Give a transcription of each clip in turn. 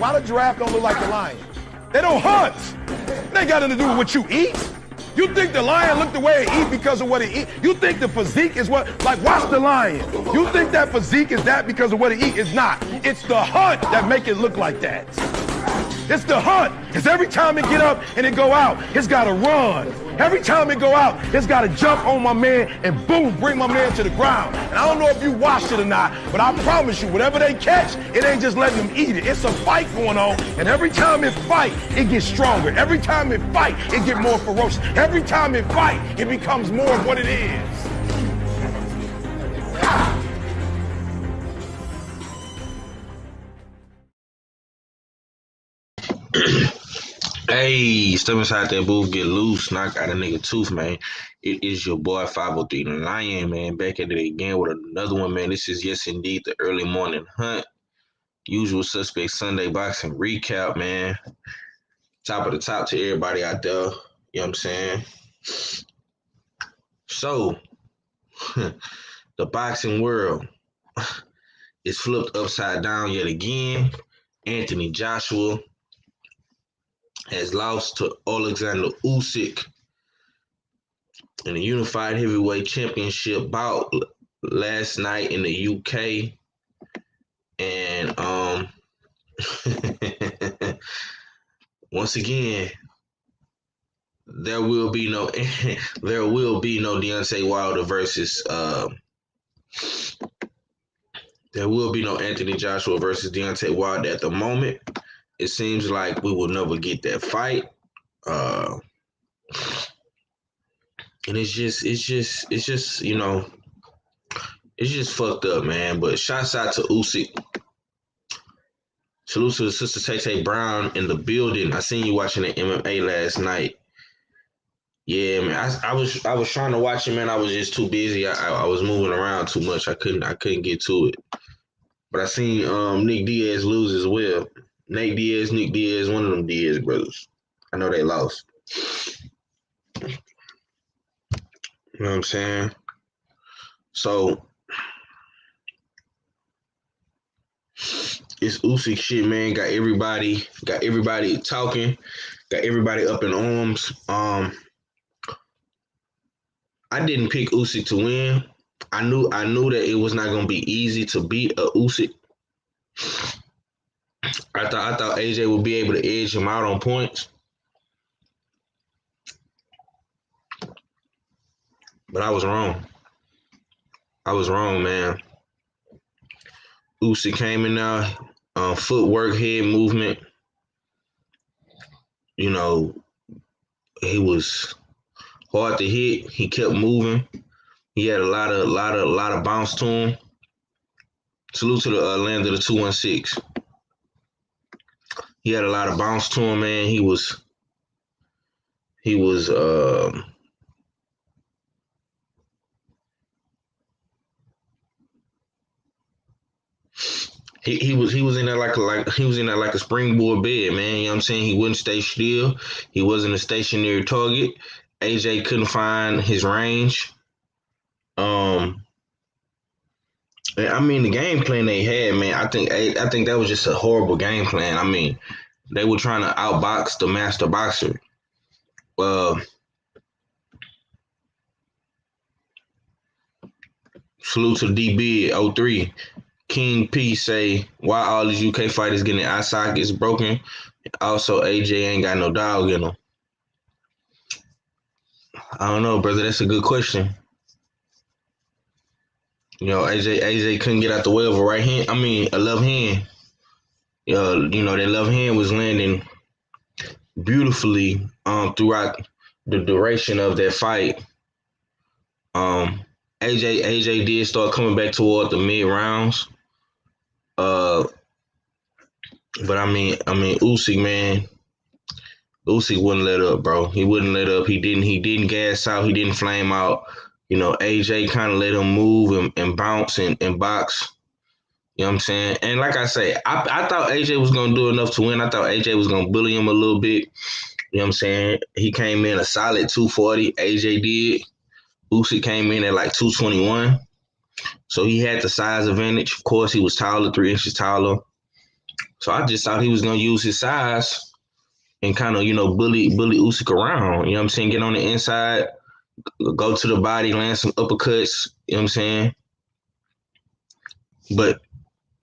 Why the giraffe don't look like the lion? They don't hunt. It ain't got nothing to do with what you eat. You think the lion look the way it eat because of what it eat? You think the physique is what, like watch the lion. You think that physique is that because of what it eat? It's not. It's the hunt that make it look like that. It's the hunt. Because every time it get up and it go out, it's got to run. Every time it go out, it's got to jump on my man and boom, bring my man to the ground. And I don't know if you watched it or not, but I promise you, whatever they catch, it ain't just letting them eat it. It's a fight going on, and every time it fight, it gets stronger. Every time it fight, it get more ferocious. Every time it fight, it becomes more of what it is. Hey, step inside that booth, get loose, knock out a nigga tooth, man. It is your boy 503 Lion, man, back at it again with another one, man. This is, yes, indeed, the early morning hunt. Usual suspect Sunday boxing recap, man. Top of the top to everybody out there. You know what I'm saying? So, the boxing world is flipped upside down yet again. Anthony Joshua has lost to Alexander Usyk in the unified heavyweight championship bout last night in the UK. And once again, there will be no Deontay Wilder versus there will be no Anthony Joshua versus Deontay Wilder at the moment. It seems like we will never get that fight. And it's just, you know, it's just fucked up, man. But shouts out to Usyk. Salute to the sister Tay Brown in the building. I seen you watching the MMA last night. Yeah, man. I was trying to watch it, man. I was just too busy. I was moving around too much. I couldn't get to it. But I seen Nick Diaz lose as well. Nick Diaz, one of them Diaz brothers. I know they lost. You know what I'm saying? So it's Usyk shit, man. Got everybody talking, got everybody up in arms. I didn't pick Usyk to win. I knew that it was not gonna be easy to beat a Usyk. I thought AJ would be able to edge him out on points. But I was wrong. Man. Usyk came in there, footwork, head movement. You know, he was hard to hit. He kept moving. He had a lot of bounce to him. Salute to the land of the 216. He had a lot of bounce to him, man. He was in there like a springboard bed, man. You know what I'm saying? He wouldn't stay still. He wasn't a stationary target. AJ couldn't find his range. I mean, the game plan they had, man, I think that was just a horrible game plan. I mean, they were trying to outbox the master boxer. Salute to DB03. King P say, why all these UK fighters getting eye sockets broken? Also, AJ ain't got no dog in him. I don't know, brother. That's a good question. You know, AJ couldn't get out the way of a left hand. You know, that left hand was landing beautifully throughout the duration of that fight. AJ did start coming back toward the mid rounds. But I mean, Usyk, man, Usyk wouldn't let up, bro. He wouldn't let up. He didn't gas out. He didn't flame out. You know, AJ kind of let him move and bounce and box. You know what I'm saying? And like I say, I thought AJ was going to do enough to win. I thought AJ was going to bully him a little bit. You know what I'm saying? He came in a solid 240. AJ did. Usyk came in at like 221. So he had the size advantage. Of course, he was taller, 3 inches taller. So I just thought he was gonna use his size and kind of, bully Usyk around. You know what I'm saying? Get on the inside, go to the body, land some uppercuts. You know what I'm saying? But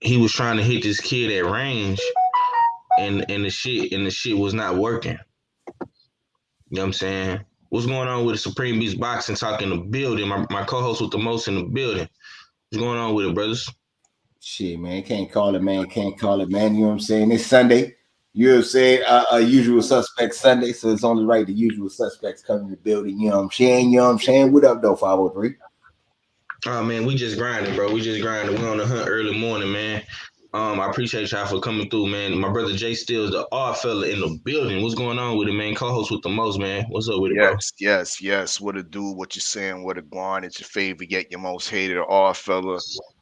he was trying to hit this kid at range, and the shit was not working. You know what I'm saying? What's going on with the Supreme Beast Boxing Talk in the building? My co-host with the most in the building. What's going on with it, brothers? Shit, man. Can't call it, man. Can't call it, man. You know what I'm saying? It's Sunday. You know what I'm saying? A usual suspect Sunday. So it's only right the usual suspects come in the building. You know what I'm saying? You know what I'm saying? What up, though, 503? Oh man, we just grinding, bro. We just grinding. We on the hunt early morning, man. I appreciate y'all for coming through, man. My brother Jay Steele's the odd fella in the building. What's going on with it, man? Co-host with the most, man. What's up with it, bro? Yes. What it do? What you saying? What it going? It's your favorite, yet your most hated, all fella.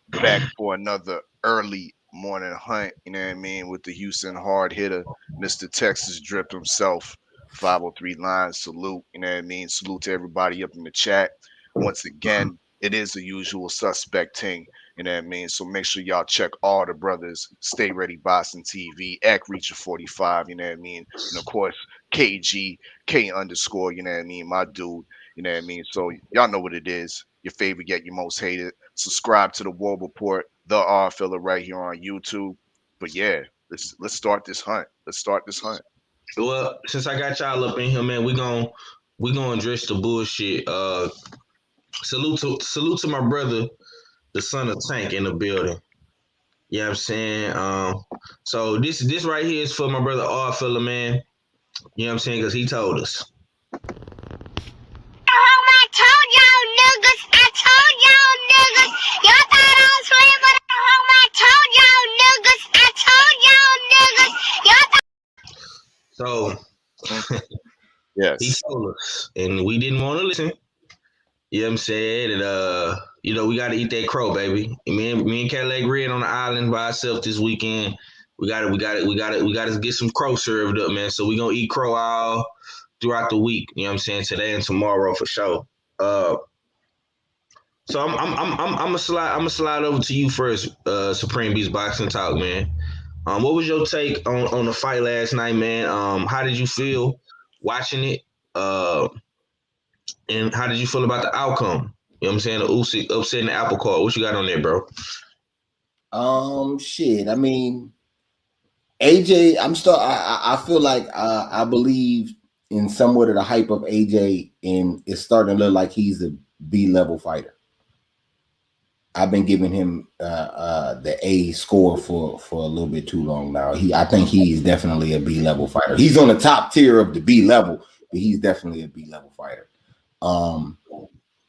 Back for another early morning hunt. You know what I mean? With the Houston hard hitter, Mr. Texas Drip himself. 503 line salute. You know what I mean? Salute to everybody up in the chat. Once again, it is the usual suspect thing. You know what I mean? So make sure y'all check all the brothers. Stay Ready Boston TV, Act Reacher 45, you know what I mean? And of course, KG, K underscore, you know what I mean? My dude, you know what I mean? So y'all know what it is. Your favorite, yet your most hated. Subscribe to the War Report, the R filler right here on YouTube. But yeah, let's start this hunt. Let's start this hunt. Well, since I got y'all up in here, man, we gonna address the bullshit. Salute to my brother, the son of Tank in the building. You know what I'm saying? So this right here is for my brother R fella, man. You know what I'm saying? Because he told us. I told y'all niggas. I told y'all niggas. Y'all thought I was playing, but I told y'all niggas. I told y'all niggas. Y'all So he Yes. told us, and we didn't want to listen. You know what I'm saying? And we gotta eat that crow, baby. And me and Cadillac Red on the island by ourselves this weekend. We gotta get some crow served up, man. So we gonna eat crow all throughout the week. You know what I'm saying? Today and tomorrow for sure. So I'm gonna slide over to you first, Supreme Beast Boxing Talk, man. What was your take on the fight last night, man? How did you feel watching it? And how did you feel about the outcome? You know what I'm saying? The Usyk upsetting the apple cart. What you got on there, bro? Shit. I mean, AJ, I feel like I believe in somewhat of the hype of AJ, and it's starting to look like he's a B-level fighter. I've been giving him the A score for a little bit too long now. I think he's definitely a B-level fighter. He's on the top tier of the B level, but he's definitely a B-level fighter.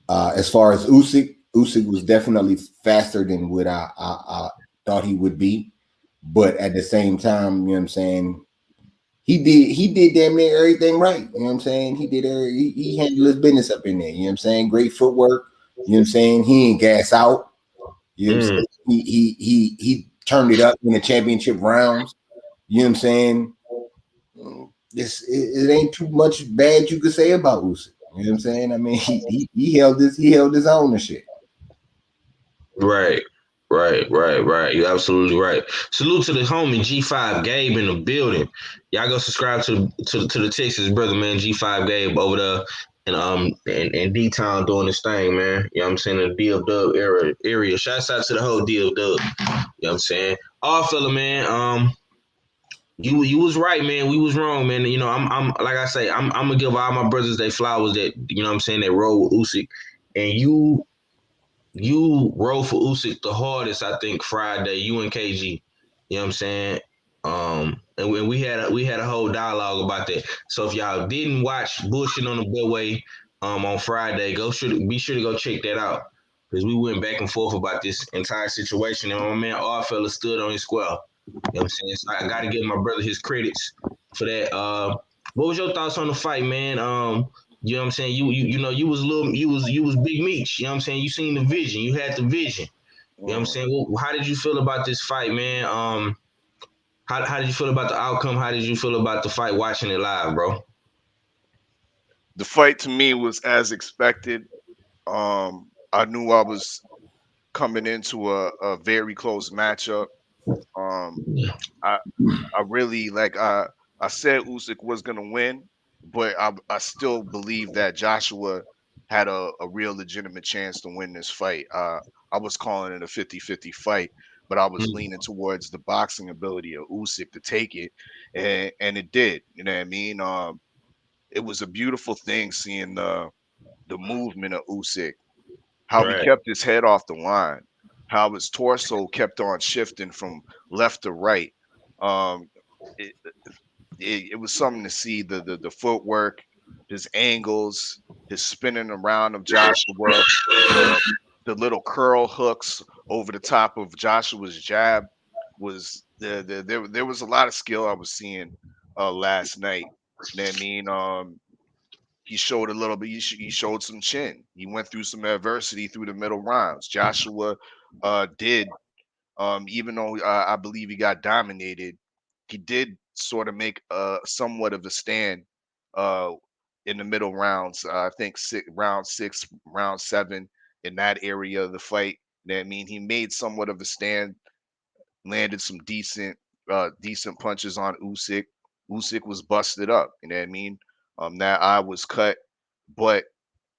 As far as Usyk was definitely faster than what I thought he would be, but at the same time, you know what I'm saying, he did damn near everything right. You know what I'm saying? He handled his business up in there. You know what I'm saying? Great footwork. You know what I'm saying? He ain't gas out. You know what I'm saying? He turned it up in the championship rounds. You know what I'm saying? It ain't too much bad you could say about Usyk. You know what I'm saying? I mean, he held his own and shit. Right. You're absolutely right. Salute to the homie G5 Gabe in the building. Y'all go subscribe to the Texas brother, man. G5 Gabe over there in D Town doing this thing, man. You know what I'm saying? The D of Dub area. Shouts out to the whole D of Dub. You know what I'm saying? All fella, man. You was right, man. We was wrong, man. You know, I'm like I say, I'm gonna give all my brothers their flowers that, you know what I'm saying, that roll with Usyk. And you roll for Usyk the hardest, I think, Friday. You and KG. You know what I'm saying? And we had a whole dialogue about that. So if y'all didn't watch Bullshit on the Beltway on Friday, be sure to go check that out. Because we went back and forth about this entire situation. And my man R fella stood on his square. You know what I'm saying? So I gotta give my brother his credits for that. What was your thoughts on the fight, man? You know what I'm saying? You was Big Meech. You know what I'm saying? You seen the vision. You had the vision. You know what I'm saying? Well, how did you feel about this fight, man? How did you feel about the outcome? How did you feel about the fight watching it live, bro? The fight to me was as expected. I knew I was coming into a very close matchup. Um, I I really like I said Usyk was gonna win, but I still believe that Joshua had a real legitimate chance to win this fight. I was calling it a 50-50 fight, but I was Mm, leaning towards the boxing ability of Usyk to take it, and it did. You know what I mean? It was a beautiful thing seeing the movement of Usyk, how he right. kept his head off the line, how his torso kept on shifting from left to right. Um, it, it was something to see the footwork, his angles, his spinning around of Joshua, the the little curl hooks over the top of Joshua's jab was there was a lot of skill I was seeing last night. You know what I mean? He showed a little bit. He showed some chin. He went through some adversity through the middle rounds. Joshua did, even though I believe he got dominated, he did sort of make somewhat of a stand uh, in the middle rounds. I think round 6, round 7, in that area of the fight. You know what I mean, he made somewhat of a stand, landed some decent punches on Usyk. Usyk was busted up. You know what I mean? That eye was cut, but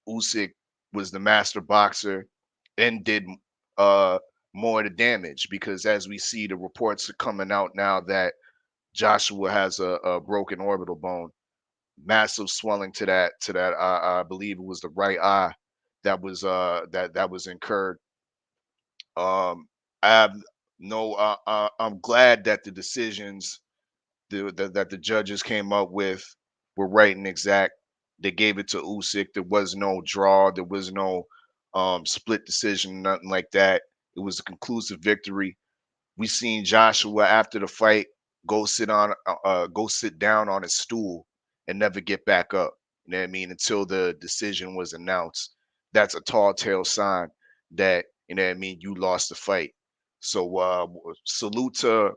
Usyk was the master boxer and did uh more of the damage, because as we see, the reports are coming out now that Joshua has a broken orbital bone, massive swelling to that I believe it was the right eye that was incurred. I have no I'm glad that the decisions that the judges came up with were right and exact. They gave it to Usyk. There was no draw. There was no split decision, nothing like that. It was a conclusive victory. We seen Joshua after the fight go sit down on his stool and never get back up. You know what I mean? Until the decision was announced. That's a tall tale sign that, you know what I mean, you lost the fight. So salute to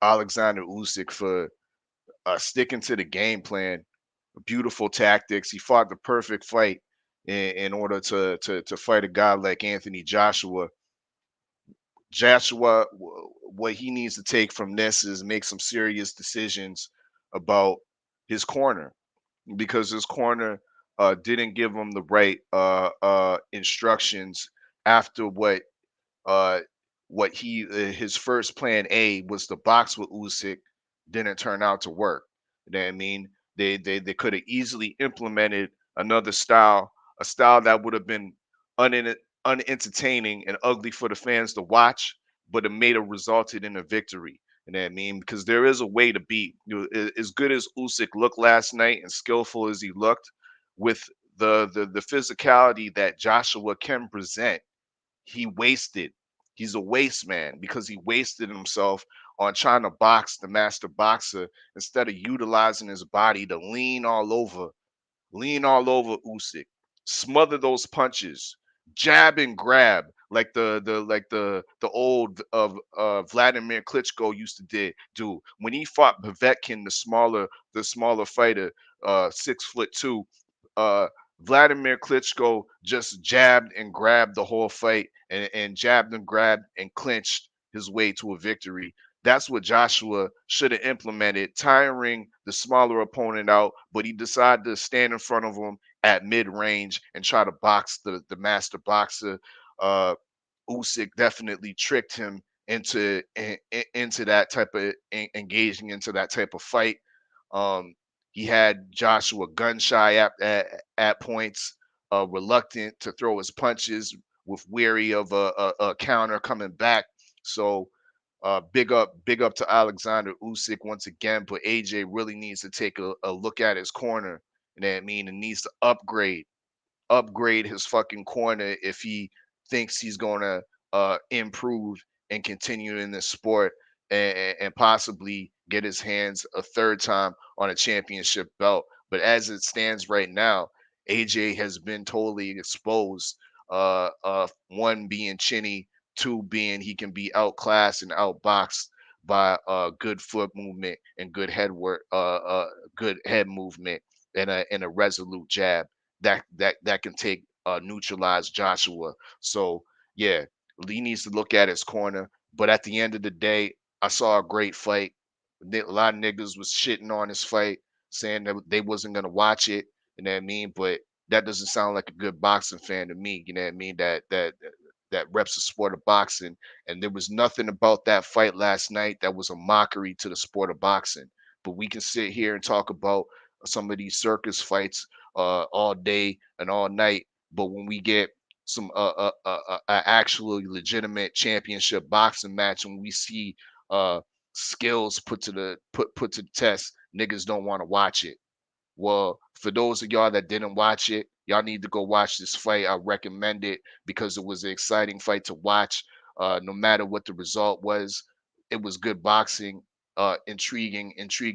Alexander Usyk for sticking to the game plan. Beautiful tactics. He fought the perfect fight in order to fight a guy like Anthony Joshua. Joshua, what he needs to take from this is make some serious decisions about his corner, because his corner didn't give him the right instructions after uh, what his first plan A was to box with Usyk, didn't turn out to work. You know what I mean? They could have easily implemented another style, a style that would have been unen unentertaining and ugly for the fans to watch, but it made it resulted in a victory. You know what I mean? Because there is a way to beat. You know, as good as Usyk looked last night and skillful as he looked, with the physicality that Joshua can present, he wasted. He's a waste man because he wasted himself on trying to box the master boxer instead of utilizing his body to lean all over Usyk, smother those punches, jab and grab like the old of Vladimir Klitschko used to do when he fought Povetkin, the smaller fighter, 6'2". Vladimir Klitschko just jabbed and grabbed the whole fight, and jabbed and grabbed and clinched his way to a victory. That's what Joshua should have implemented, tiring the smaller opponent out, but he decided to stand in front of him at mid range and try to box the master boxer. Uh, Usyk definitely tricked him into that type of engaging into that type of fight. Um, he had Joshua gun shy at points, reluctant to throw his punches, with weary of a counter coming back. So big up to Alexander Usyk once again, but AJ really needs to take a look at his corner. You know what I mean? And needs to upgrade his fucking corner if he thinks he's gonna improve and continue in this sport, and possibly get his hands a third time on a championship belt. But as it stands right now, AJ has been totally exposed. One being chinny, two being he can be outclassed and outboxed by good foot movement and good head work, good head movement, and a resolute jab that can take neutralize Joshua. So yeah, Lee needs to look at his corner. But at the end of the day, I saw a great fight. A lot of niggas was shitting on this fight, saying that they wasn't gonna watch it. You know what I mean? But that doesn't sound like a good boxing fan to me. You know what I mean? That reps the sport of boxing. And there was nothing about that fight last night that was a mockery to the sport of boxing. But we can sit here and talk about some of these circus fights all day and all night. But when we get some actually legitimate championship boxing match, and we see skills put to the test, niggas don't want to watch it. Well, for those of y'all that didn't watch it, y'all need to go watch this fight. I recommend it because it was an exciting fight to watch. No matter what the result was, it was good boxing. Intriguing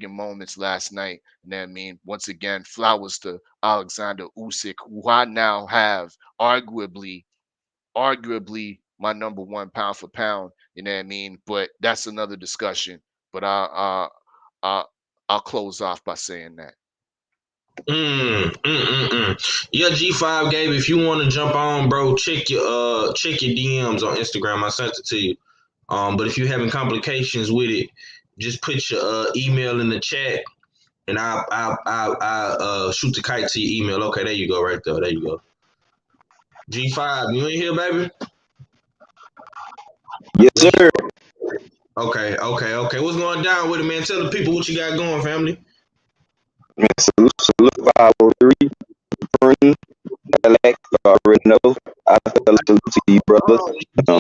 moments last night. You know what I mean? Once again, flowers to Alexander Usyk, who I now have arguably my number one pound for pound. You know what I mean? But that's another discussion. But I'll close off by saying that. Yeah, G5 Gabe, if you want to jump on, bro, check your DMs on Instagram. I sent it to you. But if you're having complications with it, just put your email in the chat, and I'll shoot the kite to your email. Okay, there you go, right there. There you go. G5, you in here, baby? Yes, sir. Okay. What's going down with it, man? Tell the people what you got going, family. Man, salute 503. Green, Alex, already know. I fell salute to you, brother. I'm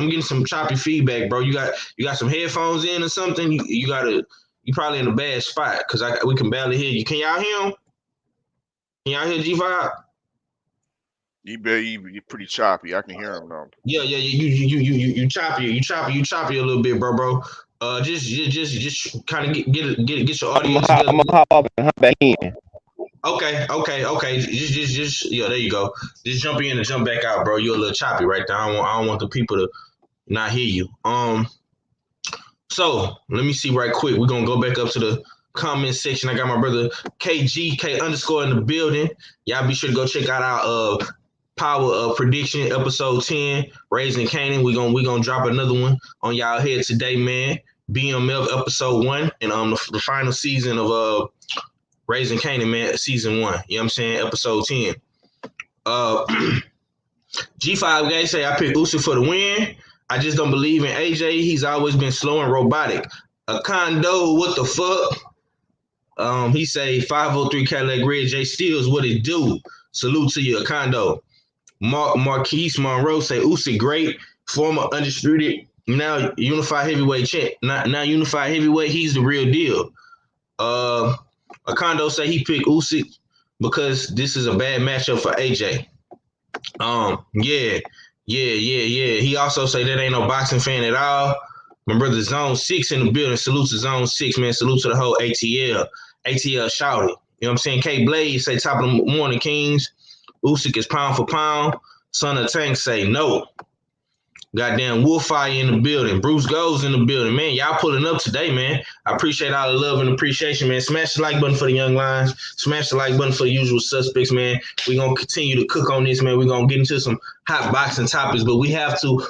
getting some choppy feedback, bro. You got some headphones in or something? You probably in a bad spot because we can barely hear you. Can y'all hear him? Can y'all hear G5? You're pretty choppy. I can hear him though. Yeah. You choppy a little bit, bro. Just kind of get your audio together. I'm gonna hop off and hop back in. Okay. Just yeah, there you go. Just jump in and jump back out, bro. You're a little choppy right there. I don't want the people to not hear you. So let me see right quick. We're gonna go back up to the comment section. I got my brother KGK_ in the building. Y'all be sure to go check out our Power Prediction episode 10, Raising Canaan. We're gonna drop another one on y'all head today, man. BMF episode 1 and the final season of Raising Canaan, man, season 1. You know what I'm saying? Episode 10. G5 guys say I picked Usyk for the win. I just don't believe in AJ. He's always been slow and robotic. A condo, what the fuck? He say 503 Cadillac Red J Steels, what it do? Salute to you, a condo. Marquise Monroe say Usyk great, former undisputed, now unified heavyweight champ. Now unified heavyweight, he's the real deal. Acondo say he picked Usyk because this is a bad matchup for AJ. Yeah. He also say that ain't no boxing fan at all. My brother Zone 6 in the building. Salute to Zone 6, man. Salute to the whole ATL. ATL shouted. You know what I'm saying? K Blade say top of the morning, Kings. Usyk is pound for pound. Son of Tank say no. Goddamn Wolfire in the building. Bruce Goes in the building. Man, y'all pulling up today, man. I appreciate all the love and appreciation, man. Smash the like button for the young lions. Smash the like button for the usual suspects, man. We're going to continue to cook on this, man. We're going to get into some hot boxing topics, but we have to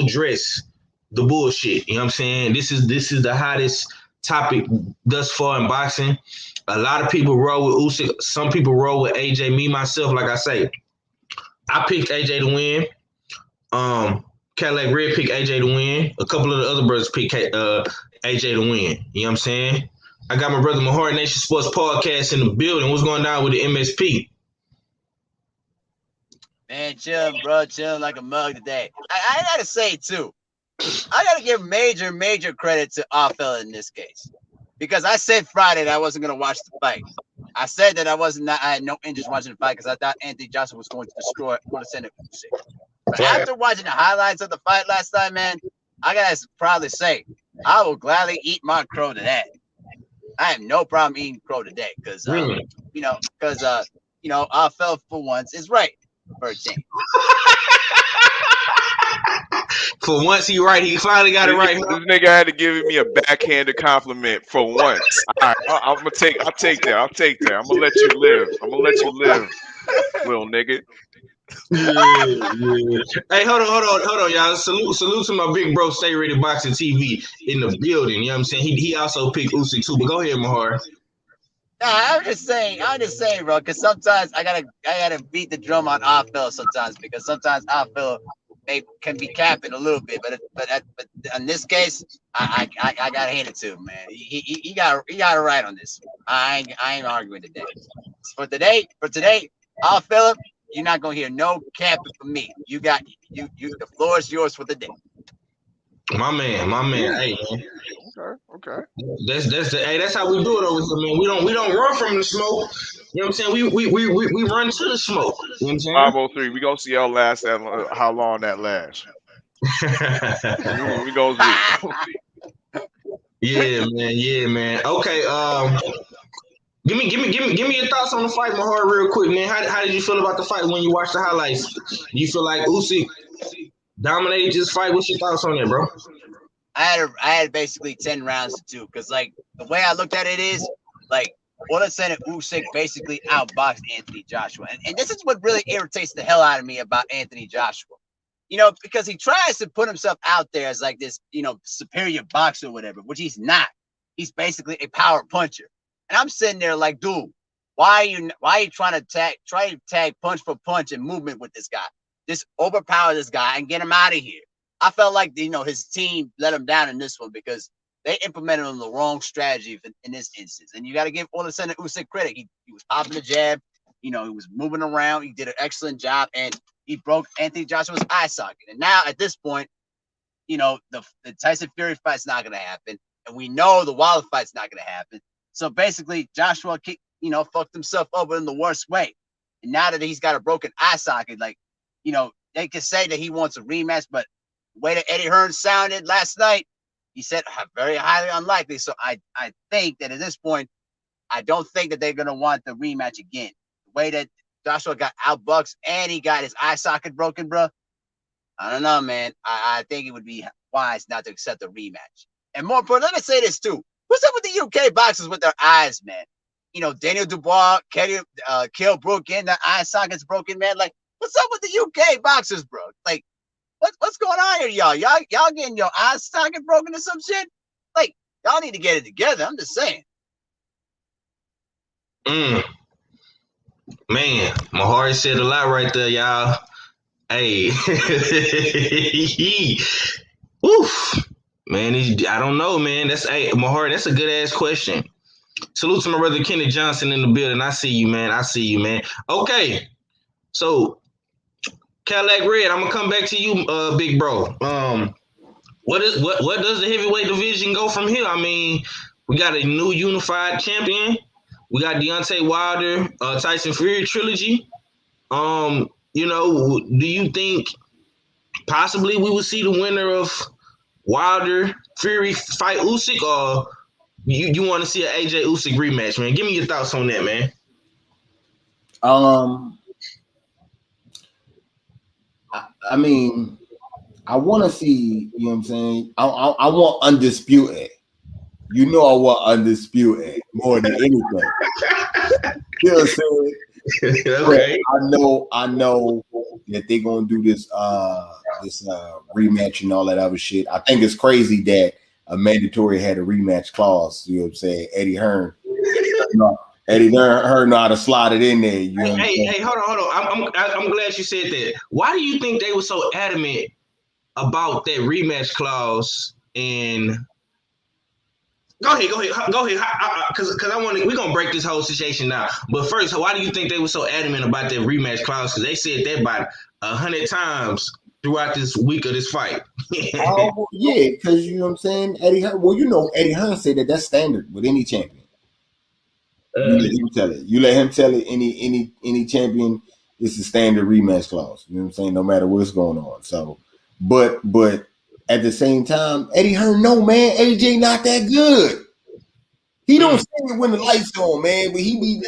address the bullshit. You know what I'm saying? This is the hottest topic thus far in boxing. A lot of people roll with Usyk. Some people roll with AJ. Me, myself, like I say, I picked AJ to win. Cadillac Red picked AJ to win. A couple of the other brothers picked AJ to win. You know what I'm saying? I got my brother Mahart Nation Sports Podcast in the building. What's going down with the MSP? Man, chill, bro. Chill like a mug today. I got to say, too, I got to give major credit to Offel in this case. Because I said Friday that I wasn't going to watch the fight. I said that I had no interest watching the fight because I thought Anthony Johnson was going to destroy Usyk. But after watching the highlights of the fight last time, man, I got to proudly say, I will gladly eat my crow today. I have no problem eating crow today because, Offel for once is right for a change. For once, he right. He finally got it right. This nigga had to give me a backhanded compliment for once. All right, I'll take that. I'm gonna let you live, little nigga. Yeah. Hey, hold on, y'all. Salute to my big bro, Stay Ready Boxing TV in the building. You know what I'm saying? He also picked Usyk too. But go ahead, Mahar. Nah, I'm just saying, bro, because sometimes I gotta beat the drum on off-field sometimes, because sometimes off-field can be capping a little bit, but in this case, I gotta hand it to him, man. He got it right on this. I ain't arguing today. For today, off-field, you're not gonna hear no capping from me. You the floor is yours for the day. My man. Hey, man. Okay. That's how we do it over here, man. We don't run from the smoke. You know what I'm saying? We run to the smoke. You know what I'm saying? 503. We gonna see how how long that lasts. We gonna see. Yeah, man. Okay, give me your thoughts on the fight, Mahar, real quick, man. How did you feel about the fight when you watched the highlights? You feel like Usyk dominated this fight? What's your thoughts on that, bro? I had basically 10 rounds to 2, because like the way I looked at it is like Usyk and Usyk basically outboxed Anthony Joshua, and this is what really irritates the hell out of me about Anthony Joshua. You know, because he tries to put himself out there as like this, superior boxer or whatever, which he's not. He's basically a power puncher. And I'm sitting there like, dude, why are you trying to tag punch for punch and movement with this guy? Just overpower this guy and get him out of here. I felt like his team let him down in this one, because they implemented on the wrong strategy in this instance. And you got to give Usyk and Usyk credit. He was popping the jab, he was moving around. He did an excellent job, and he broke Anthony Joshua's eye socket. And now at this point, the Tyson Fury fight's not going to happen, and we know the Wilder fight's not going to happen. So basically, Joshua, fucked himself over in the worst way. And now that he's got a broken eye socket, like, they can say that he wants a rematch, but the way that Eddie Hearn sounded last night, he said very highly unlikely. So I think that at this point, I don't think that they're going to want the rematch again. The way that Joshua got outboxed and he got his eye socket broken, bro, I don't know, man. I think it would be wise not to accept a rematch. And more important, let me say this too. What's up with the UK boxers with their eyes, man? Daniel Dubois, Kell Brook getting their eye sockets broken, man. Like, what's up with the UK boxers, bro? Like, what's going on here, y'all? Y'all getting your eye socket broken or some shit? Like, y'all need to get it together. I'm just saying. Man, Mahari said a lot right there, y'all. Hey, oof, man. I don't know, man. Mahari. That's a good ass question. Salute to my brother Kenny Johnson in the building. I see you, man. Okay, so Cadillac Red, I'm gonna come back to you, big bro. What does the heavyweight division go from here? I mean, we got a new unified champion. We got Deontay Wilder, Tyson Fury trilogy. Do you think possibly we will see the winner of Wilder Fury fight Usyk, or you want to see an AJ Usyk rematch, man? Give me your thoughts on that, man. I mean, I want to see, you know what I'm saying? I want undisputed. I want undisputed more than anything. You know what I'm saying? Okay. I know that they're gonna do this rematch and all that other shit. I think it's crazy that a mandatory had a rematch clause. You know what I'm saying? Eddie Hearn know how to slide it in there. You know hey, hold on. I'm glad you said that. Why do you think they were so adamant about that rematch clause? And go ahead. Because I want to. We're gonna break this whole situation now. But first, why do you think they were so adamant about that rematch clause? Because they said that about 100 times throughout this week of this fight. Yeah, because you know what I'm saying, Eddie Hearn. Well, Eddie Hearn said that's standard with any champion. You let him tell it. You let him tell it. Any champion, it's a standard rematch clause. You know what I'm saying? No matter what's going on. So, but at the same time, Eddie Hearn, no, man, AJ not that good. He don't say it when the lights on, man. But he be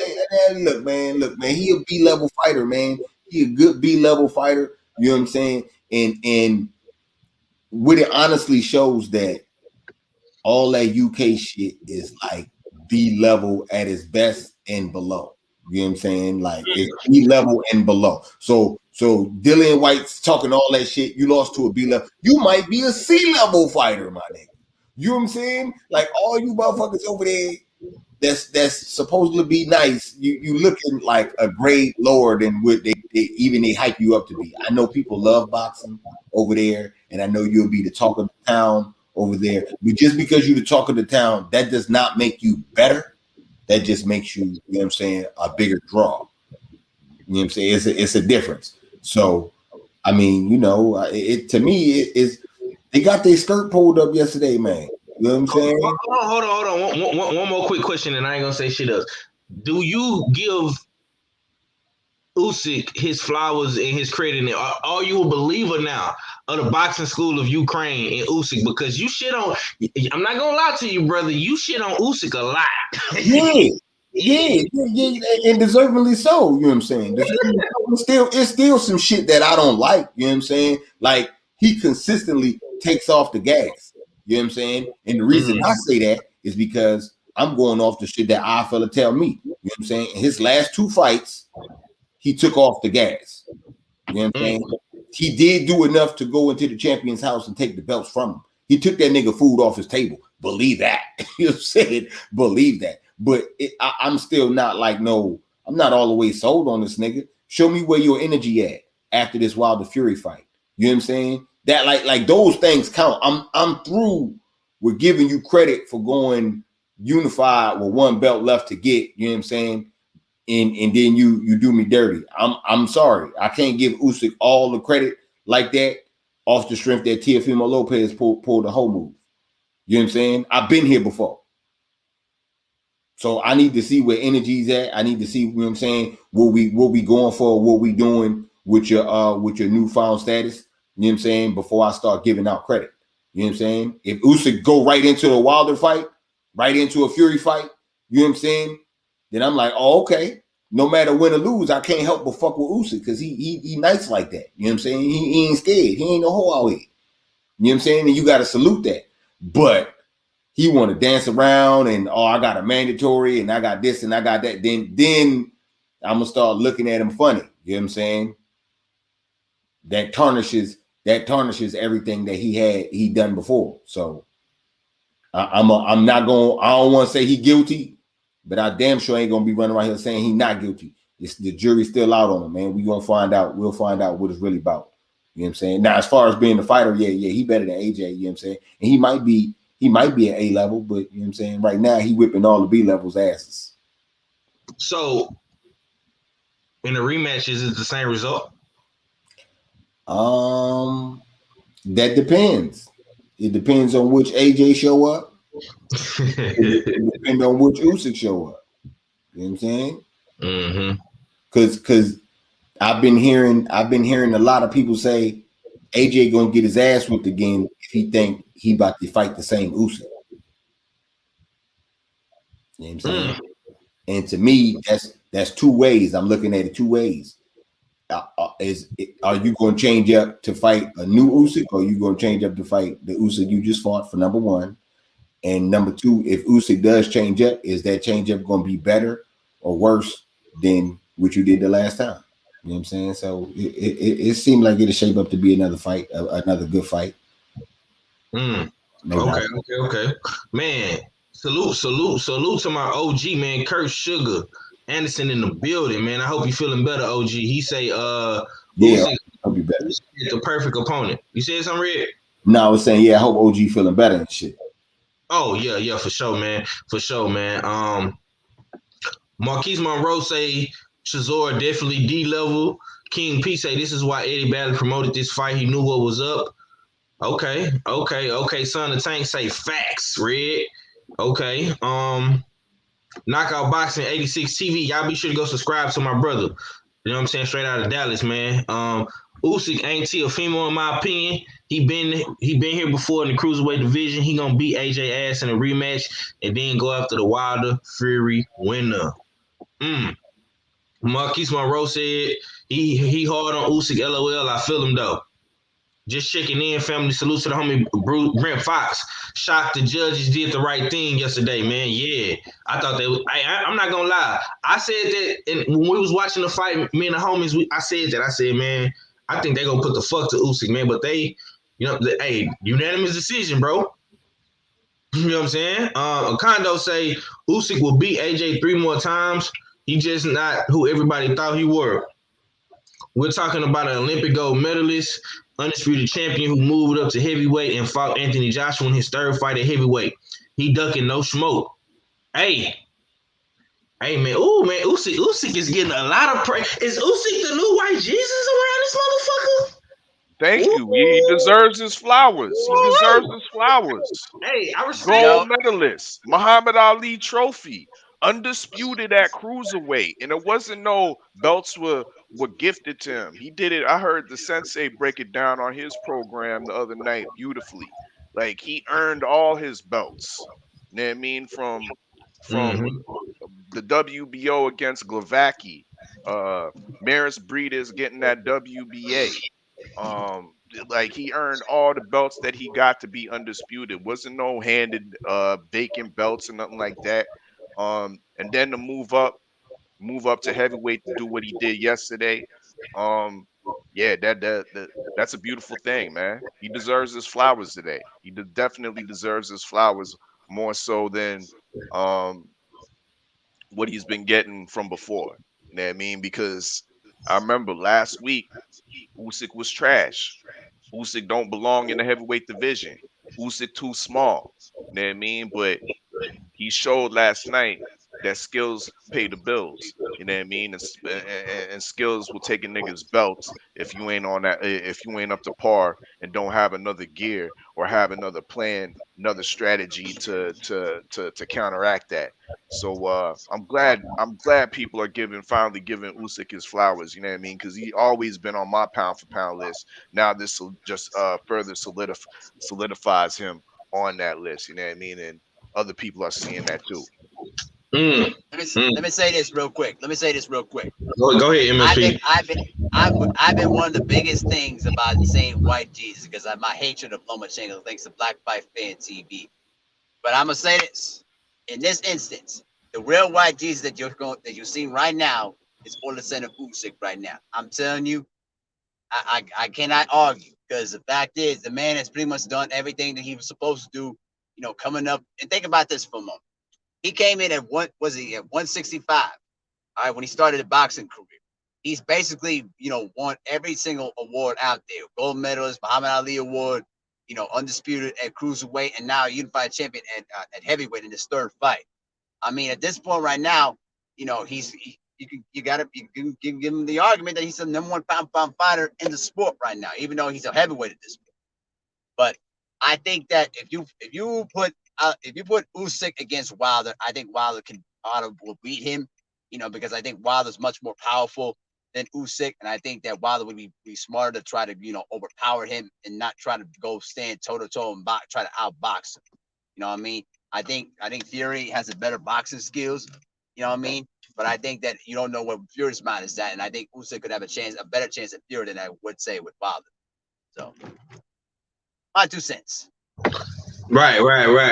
look, man. He a B-level fighter, man. He a good B-level fighter. You know what I'm saying? And what it honestly shows that all that UK shit is like B-level at its best and below. You know what I'm saying? Like it's B-level and below. So So Dillian White's talking all that shit. You lost to a B level. You might be a C level fighter, my nigga. You know what I'm saying? Like all you motherfuckers over there that's supposed to be nice, you looking like a grade lower than what they hype you up to be. I know people love boxing over there, and I know you'll be the talk of the town over there. But just because you're the talk of the town, that does not make you better. That just makes you, you know what I'm saying, a bigger draw. You know what I'm saying? It's a difference. So, I mean, you know, it to me is they got their skirt pulled up yesterday, man. You know what I'm saying? Hold on. One more quick question, and I ain't gonna say shit else. Do you give Usyk his flowers and his credit? And are you a believer now of the boxing school of Ukraine and Usyk? Because you shit on. I'm not gonna lie to you, brother. You shit on Usyk a lot. Yeah, and deservingly so. You know what I'm saying? It's still some shit that I don't like. You know what I'm saying? Like he consistently takes off the gas. You know what I'm saying? And the reason I say that is because I'm going off the shit that I fella tell me. You know what I'm saying? In his last 2 fights, he took off the gas. You know what I'm saying? He did do enough to go into the champion's house and take the belts from him. He took that nigga food off his table. Believe that. You know what I'm saying? Believe that. But I'm still not like, no, I'm not all the way sold on this nigga. Show me where your energy at after this Wilder Fury fight. You know what I'm saying? That like those things count. I'm through with giving you credit for going unified with 1 belt left to get. You know what I'm saying? And then you do me dirty. I'm sorry. I can't give Usyk all the credit like that off the strength that Teofimo Lopez pulled the whole move. You know what I'm saying? I've been here before. So I need to see where energy's at. I need to see, you know what I'm saying, what we going for, what we doing with your newfound status. You know what I'm saying? Before I start giving out credit. You know what I'm saying? If Usyk go right into a Wilder fight, right into a Fury fight, you know what I'm saying? Then I'm like, oh, okay. No matter win or lose, I can't help but fuck with Usyk because he nice like that. You know what I'm saying? He ain't scared. He ain't no hoe out here. You know what I'm saying? And you got to salute that. But he want to dance around and, oh, I got a mandatory and I got this and I got that. Then I'm going to start looking at him funny. You know what I'm saying? That tarnishes everything that he done before. So I don't want to say he guilty, but I damn sure ain't going to be running around here saying he not guilty. The jury's still out on him, man. We going to find out. We'll find out what it's really about. You know what I'm saying? Now, as far as being the fighter, yeah, he better than AJ, you know what I'm saying? And he might be an A level, but you know what I'm saying? Right now, he whipping all the B levels asses. So, in the rematch, is it the same result? That depends. It depends on which AJ show up. It depends on which Usyk show up. You know what I'm saying? Mm-hmm. Because I've been hearing a lot of people say AJ gonna get his ass whipped again if he think he about to fight the same Usyk. You know what I'm saying? And to me, that's 2 ways. I'm looking at it 2 ways. Are you going to change up to fight a new Usyk, or are you going to change up to fight the Usyk you just fought, for number 1? And number 2, if Usyk does change up, is that change up going to be better or worse than what you did the last time? You know what I'm saying? So it seemed like it'll shape up to be another fight, another good fight. Okay. Man, salute to my OG, man, Kurt Sugar Anderson in the building, man. I hope you feeling better, OG. He say, I'll be better. Usyk the perfect opponent. You said something, Red? No, I was saying, yeah, I hope OG feeling better and shit. Oh, yeah, for sure, man. Marquise Monroe say Chisora definitely D-level. King P say this is why Eddie Bradley promoted this fight. He knew what was up. Okay. Son of Tank say facts, Red. Okay. Knockout Boxing 86 TV. Y'all be sure to go subscribe to my brother. You know what I'm saying? Straight out of Dallas, man. Usyk ain't Teofimo in my opinion. He been here before in the cruiserweight division. He gonna beat AJ ass in a rematch and then go after the Wilder Fury winner. Marquise Monroe said he hard on Usyk. LOL. I feel him though. Just checking in, family. Salute to the homie Brent Fox. Shocked the judges did the right thing yesterday, man. Yeah, I thought they. I'm not gonna lie. I said that, and when we was watching the fight, me and the homies, I said that. I said, man, I think they gonna put the fuck to Usyk, man. But they, hey, unanimous decision, bro. You know what I'm saying? Kondo say Usyk will beat AJ 3 more times. He just not who everybody thought he were. We're talking about an Olympic gold medalist, undisputed champion who moved up to heavyweight and fought Anthony Joshua in his third fight at heavyweight. He ducking no smoke. Hey, man. Oh, man. Usyk is getting a lot of praise. Is Usyk the new white Jesus around this motherfucker? Thank you. He deserves his flowers. He deserves his flowers. Hey, I respect Gold medalist, Muhammad Ali trophy, undisputed at cruiserweight, and it wasn't no belts were gifted to him. He did it. I heard the sensei break it down on his program the other night beautifully. Like he earned all his belts. You know what I mean? From the WBO against Glavacki, Maris Breeders getting that WBA. Like he earned all the belts that he got to be undisputed. Wasn't no handed vacant belts or nothing like that. And then to move up to heavyweight to do what he did yesterday. Yeah, that's a beautiful thing, man. He deserves his flowers today. He definitely deserves his flowers more so than what he's been getting from before. You know what I mean? Because I remember last week Usyk was trash. Usyk don't belong in the heavyweight division. Usyk too small. You know what I mean? But he showed last night that skills pay the bills. You know what I mean? And skills will take a nigga's belts if you ain't on that, if you ain't up to par and don't have another gear or have another plan, another strategy to counteract that. So I'm glad people are finally giving Usyk his flowers. You know what I mean? Because he always been on my pound for pound list. Now this will just further solidifies him on that list. You know what I mean? And other people are seeing that too. Let me say this real quick. Go ahead, MSP. I've been one of the biggest things about saying white Jesus because of my hatred of Lomachenko thanks to Black Fight Fan TV. But I'm gonna say this: in this instance, the real white Jesus that you're seeing right now is Oleksandr Usyk right now. I'm telling you, I cannot argue because the fact is the man has pretty much done everything that he was supposed to do. You know, coming up and think about this for a moment. He came in at at 165. All right, when he started a boxing career, he's basically won every single award out there: gold medalist, Muhammad Ali award, undisputed at cruiserweight, and now unified champion at heavyweight in his third fight. I mean, at this point right now, you can give him the argument that he's the number one pound fighter in the sport right now, even though he's a heavyweight at this point. But I think that if you put Usyk against Wilder, I think Wilder will beat him, because I think Wilder's much more powerful than Usyk, and I think that Wilder would be smarter to try to overpower him and not try to go stand toe to toe and try to outbox him. You know what I mean? I think Fury has a better boxing skills. You know what I mean? But I think that you don't know what Fury's mind is at, and I think Usyk could have a better chance at Fury than I would say with Wilder. So, my 2 cents. Right. Okay.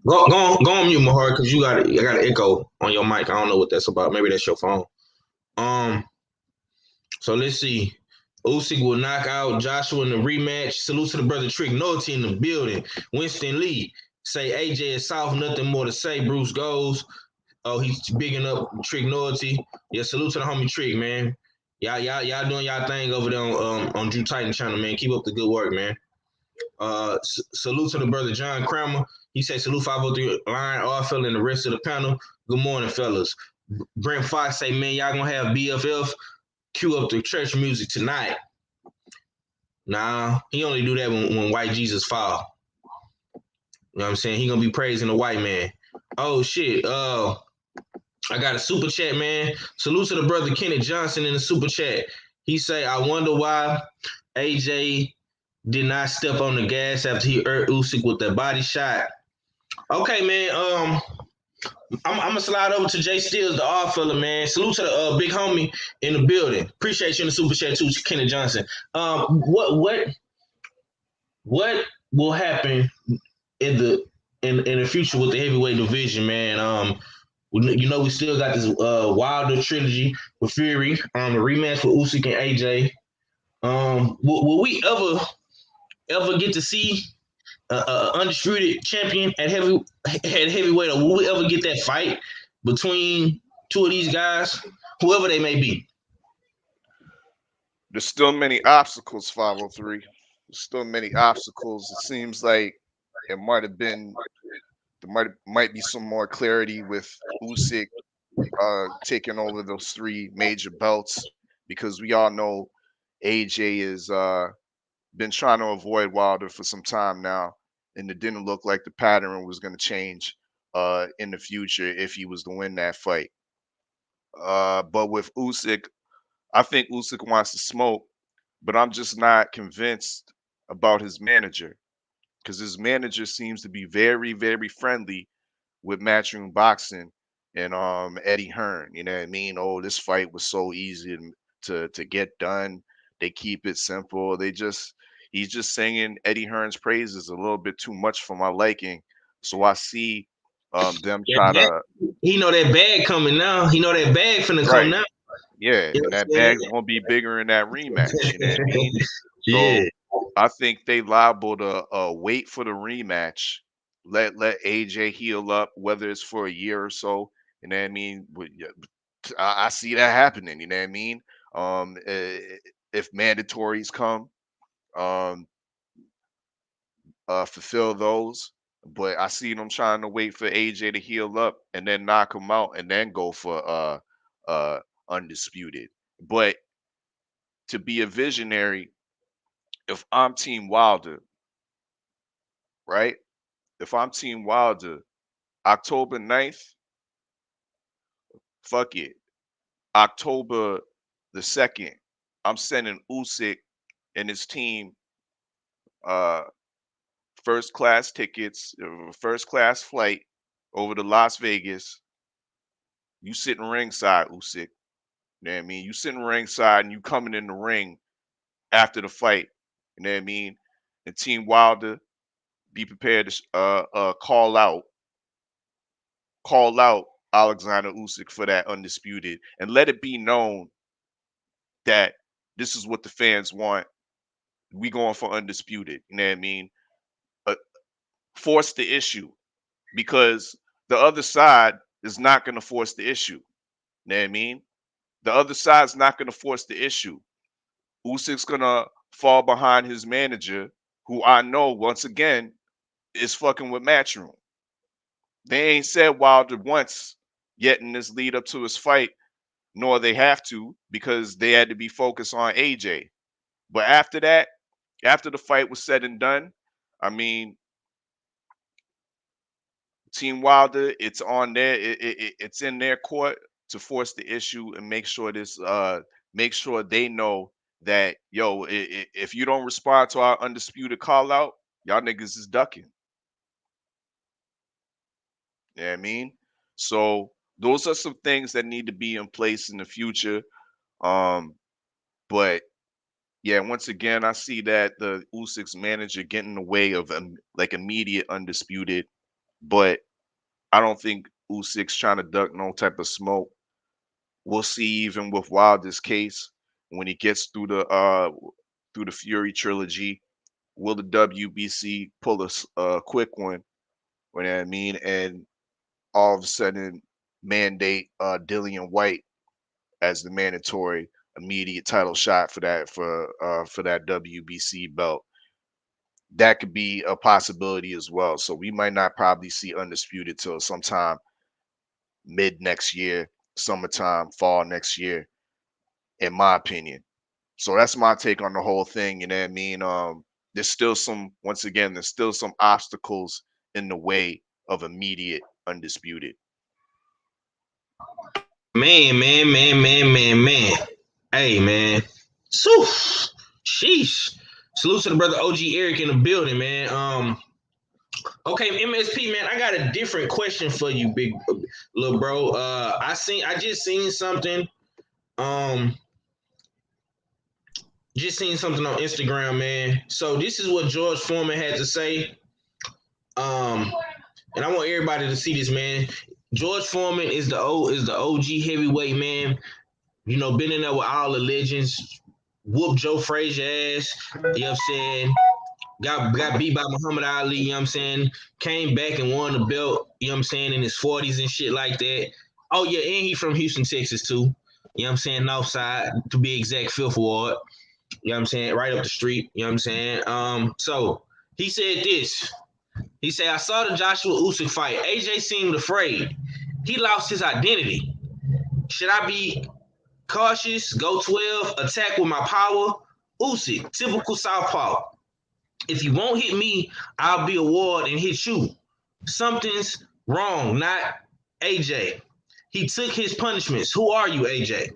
Go on mute, Mahar, because I got an echo on your mic. I don't know what that's about. Maybe that's your phone. So let's see. Usyk will knock out Joshua in the rematch. Salute to the brother Trick Noity in the building. Winston Lee say AJ is soft, nothing more to say. Bruce goes. Oh, he's bigging up Trick Noity. Yeah, salute to the homie Trick, man. Y'all doing y'all thing over there on Drew Titan channel, man. Keep up the good work, man. Salute to the brother John Kramer. He said salute 503 Lion, Arfell, and the rest of the panel. Good morning, fellas. Brent Fox say, man, y'all gonna have BFF cue up the church music tonight. Nah, he only do that when white Jesus fall. You know what I'm saying? He gonna be praising the white man. Oh shit. I got a super chat, man. Salute to the brother Kenneth Johnson in the super chat. He say, I wonder why AJ did not step on the gas after he hurt Usyk with that body shot. Okay, man. I'm gonna slide over to Jay Steels, the odd fella, man. Salute to the big homie in the building. Appreciate you in the super chat too, Kenny Johnson. What will happen in the future with the heavyweight division, man? We still got this Wilder trilogy with Fury, the rematch with Usyk and AJ. Will we ever get to see undisputed champion at heavyweight, or will we ever get that fight between two of these guys, whoever they may be? There's still many obstacles, 503. There's still many obstacles. It seems like it might have been might be some more clarity with Usyk taking over those three major belts, because we all know AJ is been trying to avoid Wilder for some time now, and it didn't look like the pattern was going to change in the future if he was to win that fight. But with Usyk, I think Usyk wants to smoke, but I'm just not convinced about his manager, because his manager seems to be very, very friendly with Matchroom Boxing and Eddie Hearn. You know what I mean? Oh, this fight was so easy to get done. They keep it simple. He's just singing Eddie Hearn's praises a little bit too much for my liking. So I see them try Yeah, to he know that bag coming now. He know that bag finna come right. now. Yeah, You know and what that I'm bag's gonna be bigger in that rematch. You know what I saying? mean? Yeah. So I think they liable to wait for the rematch. Let AJ heal up, whether it's for a year or so. You know what I mean? Yeah, I see that happening. You know what I mean? If mandatories come, um, fulfill those. But I see them trying to wait for AJ to heal up and then knock him out and then go for uh undisputed. But to be a visionary, if I'm Team Wilder, right? If I'm Team Wilder, October 9th, fuck it. October the 2nd, I'm sending Usyk and his team uh first class tickets, first class flight over to Las Vegas. You sitting ringside, Usyk. You know what I mean? You sitting ringside and you coming in the ring after the fight. You know what I mean? And Team Wilder, be prepared to call out Alexander Usyk for that undisputed, and let it be known that this is what the fans want. We going for undisputed. You know what I mean? Uh, force the issue, because the other side is not going to force the issue. You know what I mean? The other side's not going to force the issue. Usyk's going to fall behind his manager, who I know once again is fucking with Matchroom. They ain't said Wilder once yet in this lead up to his fight, nor they have to, because they had to be focused on AJ. But after that, after the fight was said and done, I mean, Team Wilder, it's on there. It's in their court to force the issue and make sure they know that, yo, if you don't respond to our undisputed call out, y'all niggas is ducking. You know what I mean? So those are some things that need to be in place in the future. Um, but yeah, once again, I see that the Usyk's manager getting in the way of like immediate undisputed, but I don't think Usyk's trying to duck no type of smoke. We'll see even with Wilder's case when he gets through the Fury trilogy. Will the WBC pull a quick one? You know what I mean? And all of a sudden mandate Dillian White as the mandatory immediate title shot for that WBC belt. That could be a possibility as well. So we might not probably see undisputed till sometime mid next year, summertime, fall next year, in my opinion. So that's my take on the whole thing. You know what I mean? There's still once again, there's still some obstacles in the way of immediate undisputed. Man. Hey, man. So, sheesh. Salute to the brother OG Eric in the building, man. Okay, MSP man, I got a different question for you, big little bro. I just seen something. Um, just seen something on Instagram, man. So this is what George Foreman had to say. And I want everybody to see this, man. George Foreman is the OG heavyweight, man. You know, been in there with all the legends. Whooped Joe Frazier ass. You know what I'm saying? Got beat by Muhammad Ali, you know what I'm saying? Came back and won the belt, you know what I'm saying, in his 40s and shit like that. Oh, yeah, and he from Houston, Texas, too. You know what I'm saying? North side, to be exact, Fifth Ward. You know what I'm saying? Right up the street, you know what I'm saying? So he said this. He said, I saw the Joshua Usyk fight. AJ seemed afraid. He lost his identity. Should I be cautious, go 12, attack with my power? Usyk, typical southpaw. If you won't hit me, I'll be a ward and hit you. Something's wrong, not AJ. He took his punishments. Who are you, AJ?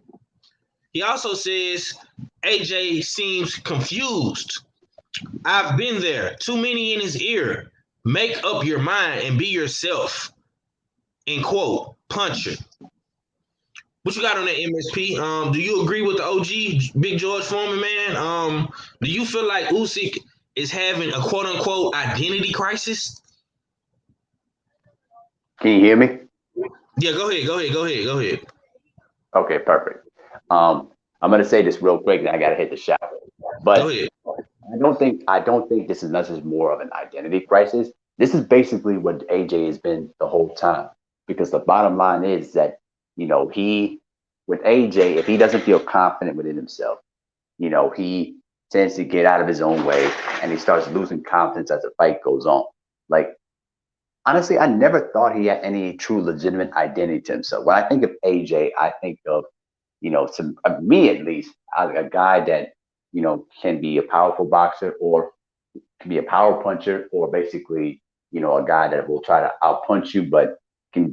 He also says AJ seems confused. I've been there. Too many in his ear. Make up your mind and be yourself. End quote. Puncher. What you got on that MSP? Do you agree with the OG, Big George Foreman, man? Do you feel like Usyk is having a quote unquote identity crisis? Can you hear me? Yeah, go ahead. Okay, perfect. I'm gonna say this real quick, then I gotta hit the shot. But Go ahead. I don't think this is necessarily more of an identity crisis. This is basically what AJ has been the whole time. Because the bottom line is that, he with AJ, if he doesn't feel confident within himself, he tends to get out of his own way and he starts losing confidence as the fight goes on. Like, honestly, I never thought he had any true legitimate identity to himself. When I think of AJ, I think of, to me at least, a guy that, can be a powerful boxer or can be a power puncher or basically, a guy that will try to outpunch you, but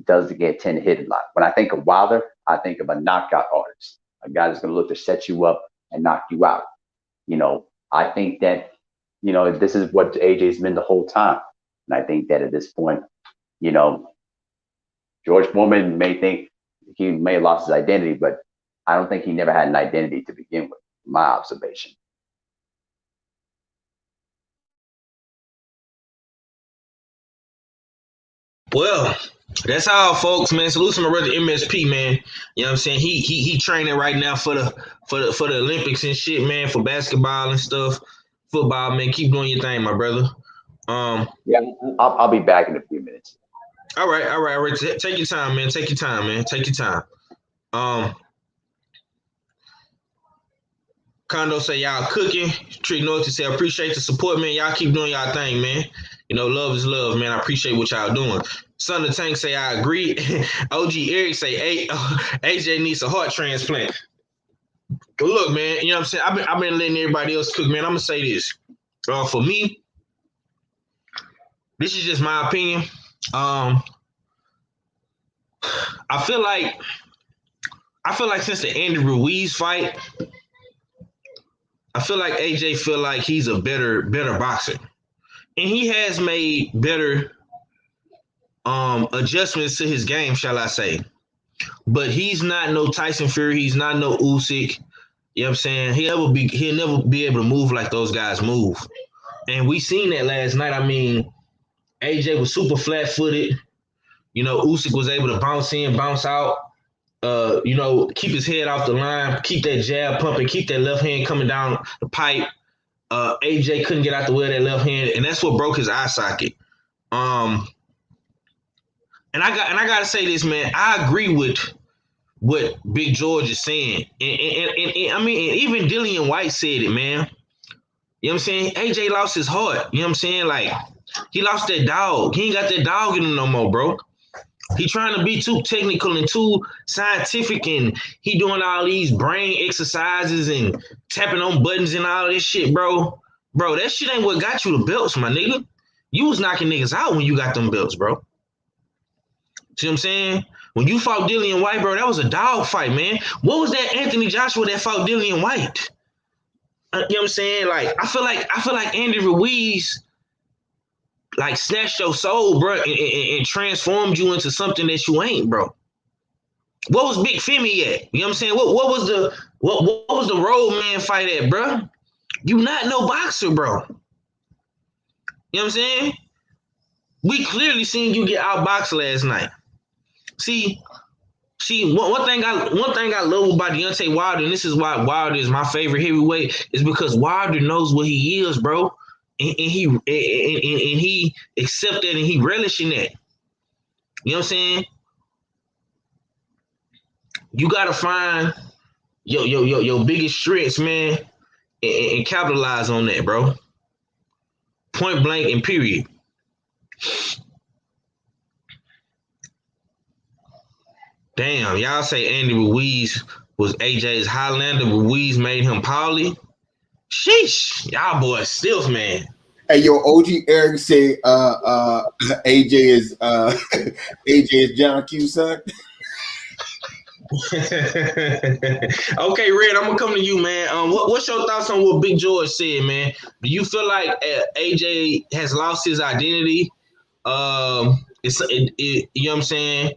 does get tend to hit a lot. When I think of Wilder, I think of a knockout artist, a guy that's going to look to set you up and knock you out. I think that, this is what AJ's been the whole time. And I think that at this point, George Foreman may think he may have lost his identity, but I don't think he never had an identity to begin with, my observation. Well, that's all, folks, man. Salute to my brother MSP, man. You know what I'm saying? He training right now for the Olympics and shit, man, for basketball and stuff. Football, man. Keep doing your thing, my brother. Yeah, I'll be back in a few minutes. All right. Take your time, man. Take your time. Kondo say y'all cooking. Trick North say appreciate the support, man. Y'all keep doing y'all thing, man. Love is love, man. I appreciate what y'all doing. Son of the Tank say I agree. OG Eric say AJ needs a heart transplant. Look, man, you know what I'm saying? I've been letting everybody else cook, man. I'm gonna say this. For me, this is just my opinion. I feel like since the Andy Ruiz fight, I feel like AJ feel like he's a better boxer. And he has made better adjustments to his game, shall I say. But he's not no Tyson Fury. He's not no Usyk. You know what I'm saying? He'll never be able to move like those guys move. And we seen that last night. I mean, AJ was super flat-footed. Usyk was able to bounce in, bounce out. Keep his head off the line, keep that jab pumping, keep that left hand coming down the pipe. AJ couldn't get out the way of that left hand, and that's what broke his eye socket. And I gotta say this, man. I agree with what Big George is saying, and I mean, even Dillian White said it, man. You know what I'm saying? AJ lost his heart. You know what I'm saying? Like, he lost that dog. He ain't got that dog in him no more, bro. He trying to be too technical and too scientific, and he doing all these brain exercises and tapping on buttons and all this shit, bro. Bro, that shit ain't what got you the belts, my nigga. You was knocking niggas out when you got them belts, bro. See what I'm saying? When you fought Dillian White, bro, that was a dog fight, man. What was that Anthony Joshua that fought Dillian White? You know what I'm saying? Like, I feel like Andy Ruiz, like snatched your soul, bro, and transformed you into something that you ain't, bro. What was Big Femi at? You know what I'm saying? What was the road man fight at, bro? You not no boxer, bro. You know what I'm saying? We clearly seen you get outboxed last night. See, one thing I love about Deontay Wilder, and this is why Wilder is my favorite heavyweight, is because Wilder knows what he is, bro, and he accept that and he relish in that. You know what I'm saying? You gotta find your biggest strengths, man, and capitalize on that, bro. Point blank and period. Damn, y'all say Andy Ruiz was AJ's Highlander. Ruiz made him Paulie. Sheesh, y'all boys stiff, man. Hey, yo, OG Eric say AJ is AJ is John Q son. Okay, Red, I'm gonna come to you, man. What's your thoughts on what Big George said, man? Do you feel like AJ has lost his identity? You know what I'm saying?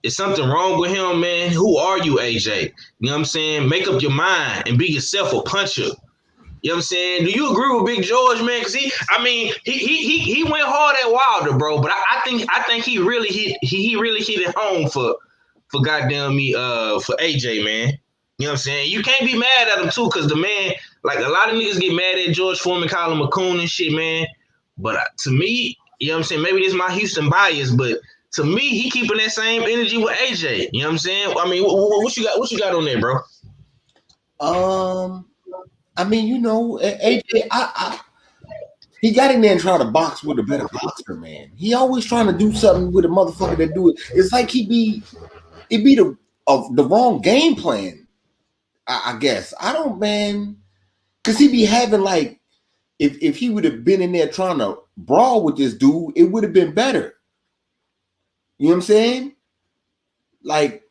Is something wrong with him, man? Who are you, AJ? You know what I'm saying? Make up your mind and be yourself a puncher. You know what I'm saying? Do you agree with Big George, man? Because he went hard at Wilder, bro. But I think he really hit it home for goddamn me for AJ, man. You know what I'm saying? You can't be mad at him too, because the man, like a lot of niggas get mad at George Foreman, call him a coon and shit, man. But to me, you know what I'm saying? Maybe this is my Houston bias, but to me, he keeping that same energy with AJ. You know what I'm saying? I mean, what you got? What you got on there, bro? I mean, you know, AJ, he got in there and tried to box with a better boxer, man. He always trying to do something with a motherfucker that do it. It's like it be the wrong game plan. I guess I don't, man, because he be having like if he would have been in there trying to brawl with this dude, it would have been better. You know what I'm saying? Like,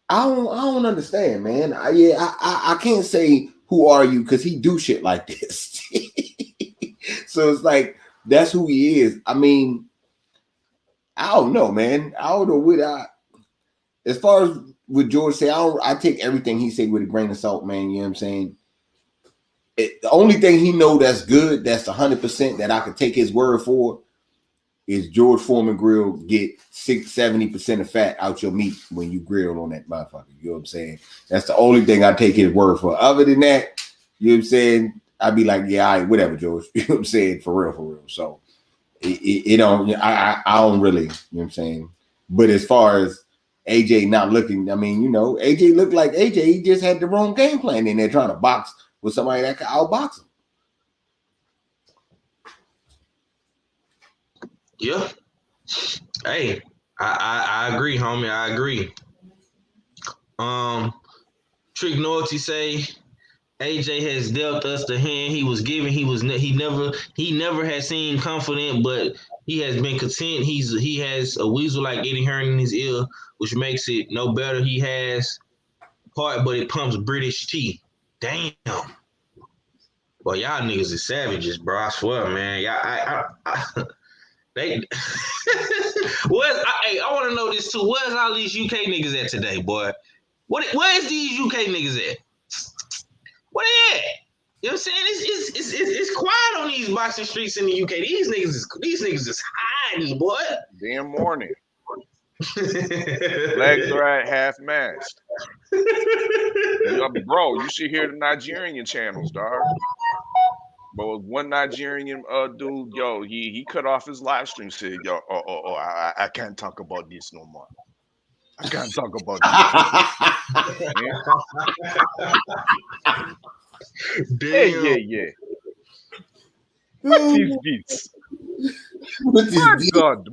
I don't understand, man. I can't say who are you because he do shit like this. So it's like that's who he is. I mean, I don't know, man. I don't know what as far as what George say, I take everything he said with a grain of salt, man. You know what I'm saying? The only thing he know that's good, that's 100% that I could take his word for, is George Foreman grill get 70% of fat out your meat when you grill on that motherfucker. You know what I'm saying? That's the only thing I take his word for. Other than that, you know what I'm saying? I'd be like, yeah, all right, whatever, George. You know what I'm saying? For real. So it don't, I don't really, you know what I'm saying? But as far as AJ not looking, I mean, you know, AJ looked like AJ. He just had the wrong game plan in there trying to box with somebody that could outbox him. Yeah. Hey, I agree, homie. I agree. Trick Noity say AJ has dealt us the hand he was given. He never has seemed confident, but he has been content. He has a weasel like Eddie Hearn in his ear, which makes it no better. He has heart, but it pumps British tea. Damn. Boy, y'all niggas is savages, bro. I swear, man. They I want to know this too. Where's all these UK niggas at today, boy? Where's these UK niggas at? Where they at? You know what I'm saying? It's quiet on these boxing streets in the UK. These niggas is hiding, boy. Damn morning. Legs are at half mast. Bro, you should hear the Nigerian channels, dog. But one Nigerian dude, yo, he cut off his live stream, said, yo, I can't talk about this no more. I can't talk about this. Yeah. What is this? My God.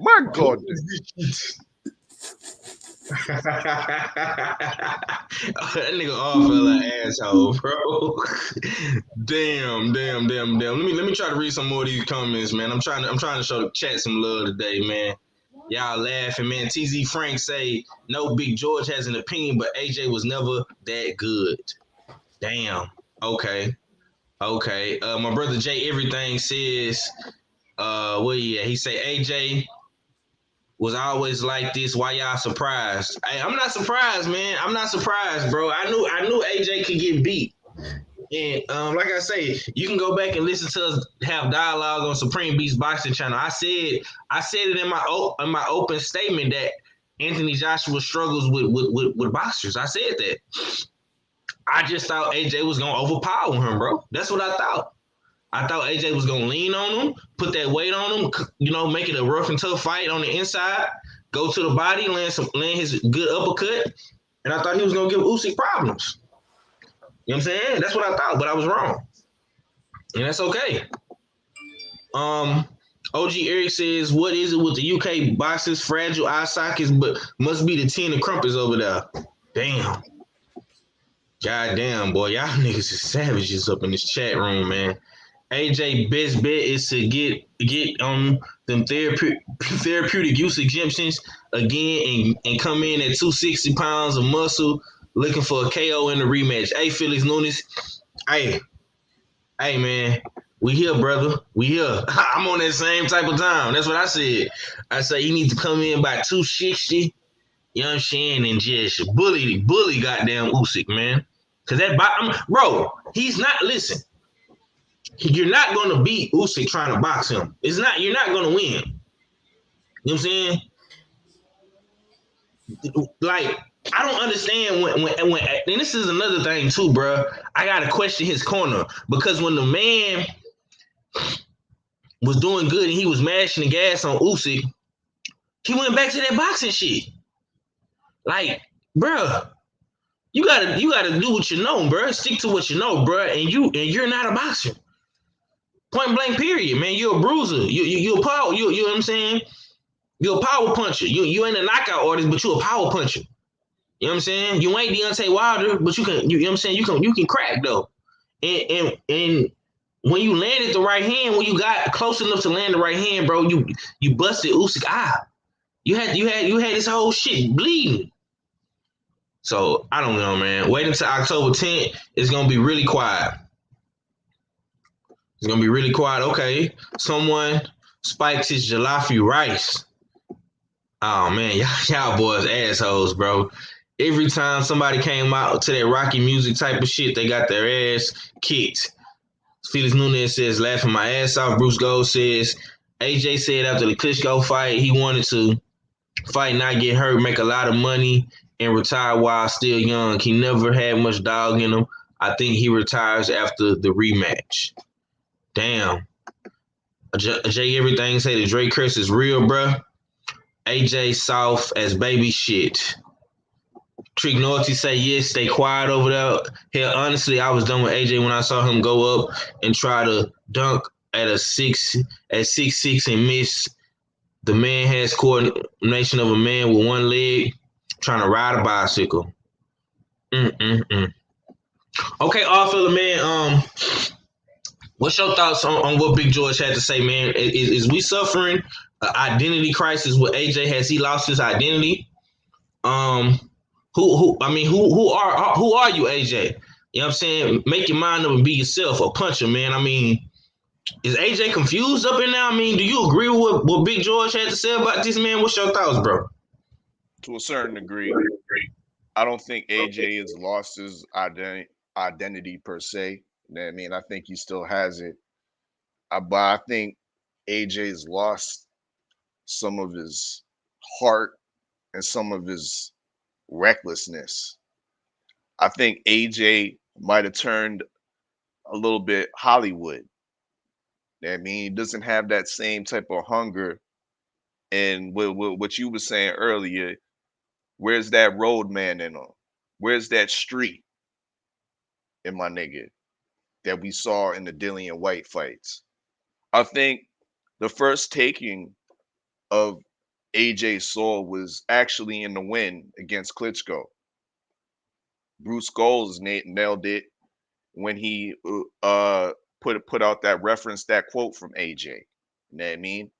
That nigga all fell an asshole, bro. Damn. Let me try to read some more of these comments, man. I'm trying to show the chat some love today, man. Y'all laughing, man. TZ Frank say no, Big George has an opinion, but AJ was never that good. Damn. Okay. My brother Jay Everything says Well, yeah, he say AJ was always like this. Why y'all surprised? Hey, I'm not surprised, man. I'm not surprised, bro. I knew AJ could get beat. And like I say, you can go back and listen to us have dialogue on Supreme Beast Boxing Channel. I said it in my open statement that Anthony Joshua struggles with boxers. I said that. I just thought AJ was gonna overpower him, bro. That's what I thought. I thought AJ was gonna lean on him, put that weight on him, make it a rough and tough fight on the inside, go to the body, land his good uppercut, and I thought he was gonna give Usyk problems. You know what I'm saying? That's what I thought, but I was wrong, and that's okay. OG Eric says, "What is it with the UK boxers? Fragile eye sockets, but must be the 10 of crumpets over there." Damn. God damn, boy, y'all niggas is savages up in this chat room, man. AJ best bet is to get on them therapeutic use exemptions again and come in at 260 pounds of muscle looking for a KO in the rematch. Hey, Felix Nunes. Hey, man. We here, brother. We here. I'm on that same type of time. That's what I said. I said he needs to come in by 260. You know what I'm saying? And just bully goddamn Usyk, man. Cause bro, he's not, listen. You're not gonna beat Usyk trying to box him. You're not gonna win. You know what I'm saying? Like, I don't understand when and this is another thing too, bro. I gotta question his corner because when the man was doing good and he was mashing the gas on Usyk, he went back to that boxing shit. Like, bro, you gotta do what you know, bro. Stick to what you know, bro. And you're not a boxer. Point blank, period, man. You're a bruiser. You're a power. You know what I'm saying? You're a power puncher. You ain't a knockout artist, but you're a power puncher. You know what I'm saying? You ain't Deontay Wilder, but you can. You know what I'm saying? You can crack though. And when you landed the right hand, when you got close enough to land the right hand, bro, you busted Usyk out. You had this whole shit bleeding. So I don't know, man. Wait until October 10th. It's gonna be really quiet. It's gonna be really quiet. Okay, someone spikes his jollof rice. Oh man, y'all boys assholes, bro. Every time somebody came out to that Rocky music type of shit, they got their ass kicked. Felix Nunes says, laughing my ass off. Bruce Gold says, AJ said after the Klitschko fight, he wanted to fight, not get hurt, make a lot of money, and retire while still young. He never had much dog in him. I think he retires after the rematch. Damn. Jay Everything say the Drake curse is real, bruh. AJ South as baby shit. Trick Norty say yes, stay quiet over there. Hell, honestly, I was done with AJ when I saw him go up and try to dunk at 6'6" and miss. The man has coordination of a man with one leg trying to ride a bicycle. Okay, All-Fella, man. What's your thoughts on what Big George had to say, man? Is we suffering an identity crisis with AJ? Has he lost his identity? Who are you, AJ? You know what I'm saying? Make your mind up and be yourself, a puncher, man. I mean, is AJ confused up in there? I mean, do you agree with what Big George had to say about this, man? What's your thoughts, bro? To a certain degree, I don't think AJ has lost his identity per se. You know what I mean? I think he still has it. But I think AJ's lost some of his heart and some of his recklessness. I think AJ might have turned a little bit Hollywood. You know what I mean? He doesn't have that same type of hunger. And what you were saying earlier, where's that road man in him? Where's that street in my nigga that we saw in the Dillian White fights? I think the first taking of AJ's soul was actually in the win against Klitschko. Bruce Gold nailed it when he put out that reference, that quote from AJ. You know what I mean?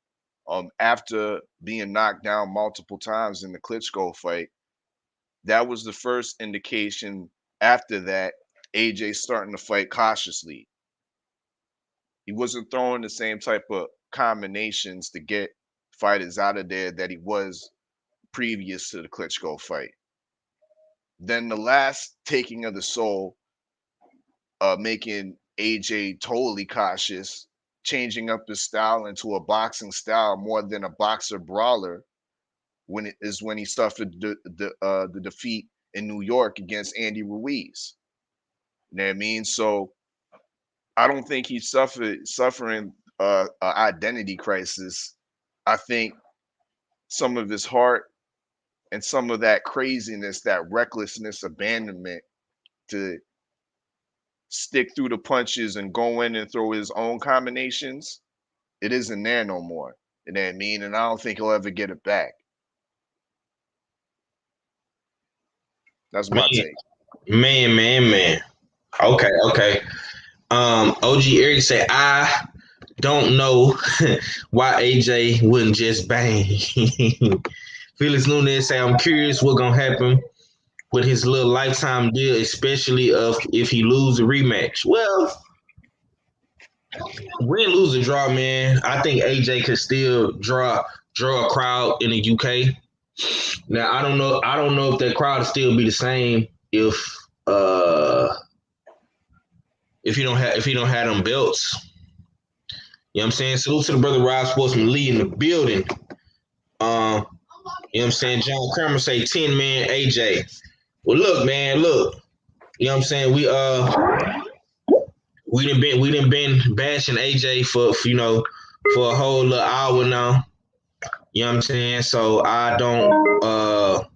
After being knocked down multiple times in the Klitschko fight, that was the first indication. After that, AJ starting to fight cautiously. He wasn't throwing the same type of combinations to get fighters out of there that he was previous to the Klitschko fight. Then the last taking of the soul, making AJ totally cautious, changing up his style into a boxing style more than a boxer brawler, when he suffered the defeat in New York against Andy Ruiz. You know what I mean? So I don't think he's suffering an identity crisis. I think some of his heart and some of that craziness, that recklessness, abandonment to stick through the punches and go in and throw his own combinations, it isn't there no more. You know what I mean? And I don't think he'll ever get it back. That's my take. Man. Okay. OG Eric said, I don't know why AJ wouldn't just bang. Felix Nunez say, I'm curious what's gonna happen with his little lifetime deal, especially if he lose the rematch. Well, win, lose, or draw, man. I think AJ could still draw a crowd in the UK. Now I don't know if that crowd will still be the same if he don't have them belts. You know what I'm saying? Salute to the brother Rob Sportsman Lee in the building. You know what I'm saying? John Kramer say 10 man AJ. Well, look, man, look. You know what I'm saying? We done been bashing AJ for a whole little hour now. You know what I'm saying? So I don't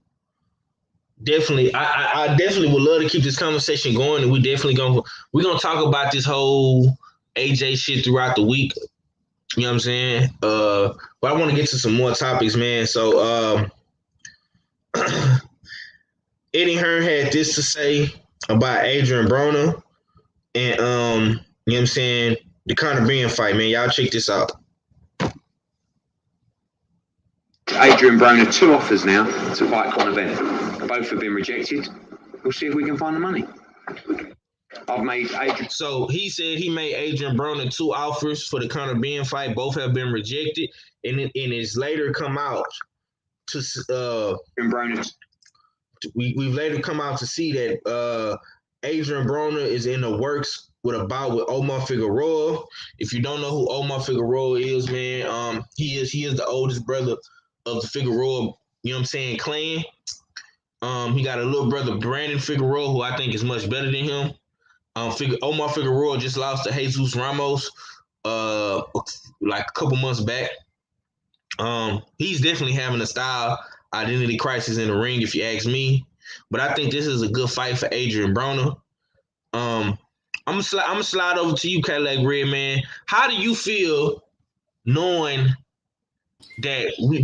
definitely I definitely would love to keep this conversation going, and we're gonna talk about this whole AJ shit throughout the week. You know what I'm saying? But I want to get to some more topics, man. So Eddie Hearn had this to say about Adrian Broner and you know what I'm saying, the Conor Benn fight, man. Y'all check this out. Adrian Broner, 2 offers now to fight Conor Benn. Both have been rejected. We'll see if we can find the money. I've made Adrian. So he said he made Adrian Broner 2 offers for the Conor Benn fight. Both have been rejected, and it's later come out to Adrian Broner. We've later come out to see that Adrian Broner is in the works with Omar Figueroa. If you don't know who Omar Figueroa is, man, he is the oldest brother of the Figueroa, you know what I'm saying, clan. He got a little brother, Brandon Figueroa, who I think is much better than him. Omar Figueroa just lost to Jesus Ramos like a couple months back. He's definitely having a style identity crisis in the ring, if you ask me. But I think this is a good fight for Adrian Broner. I'm gonna slide over to you, Cadillac Red, man. How do you feel knowing that we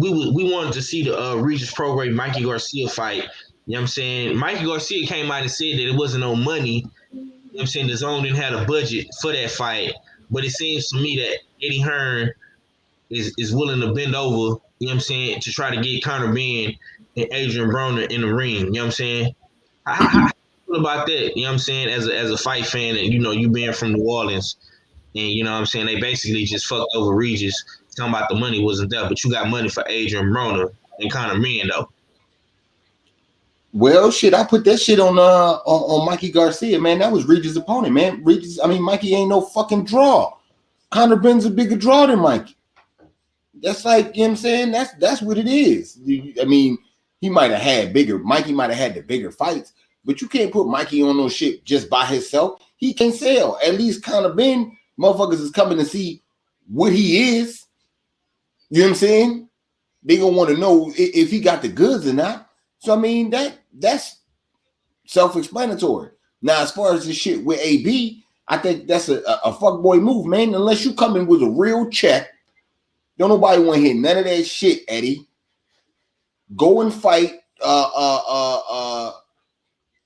wanted to see the Regis Prograis Mikey Garcia fight? You know what I'm saying? Mikey Garcia came out and said that it wasn't no money. You know what I'm saying? The Zone didn't have a budget for that fight. But it seems to me that Eddie Hearn is willing to bend over, you know what I'm saying, to try to get Conor Benn and Adrian Broner in the ring. You know what I'm saying? How do you feel about that? You know what I'm saying? As a fight fan, and you being from New Orleans, and you know what I'm saying, they basically just fucked over Regis, talking about the money wasn't there, but you got money for Adrian Broner and Conor Benn though. Well, shit, I put that shit on Mikey Garcia, man. That was Regis' opponent, man. Mikey ain't no fucking draw. Conor Benn's a bigger draw than Mikey. That's like, you know what I'm saying? That's what it is. I mean, Mikey might have had the bigger fights, but you can't put Mikey on no shit just by himself. He can sell. At least Conor Benn, motherfuckers is coming to see what he is. You know what I'm saying? They gonna want to know if he got the goods or not. So I mean, that's self-explanatory. Now, as far as this shit with AB, I think that's a fuckboy move, man. Unless you come in with a real check, don't nobody want to hear none of that shit, Eddie. Go and fight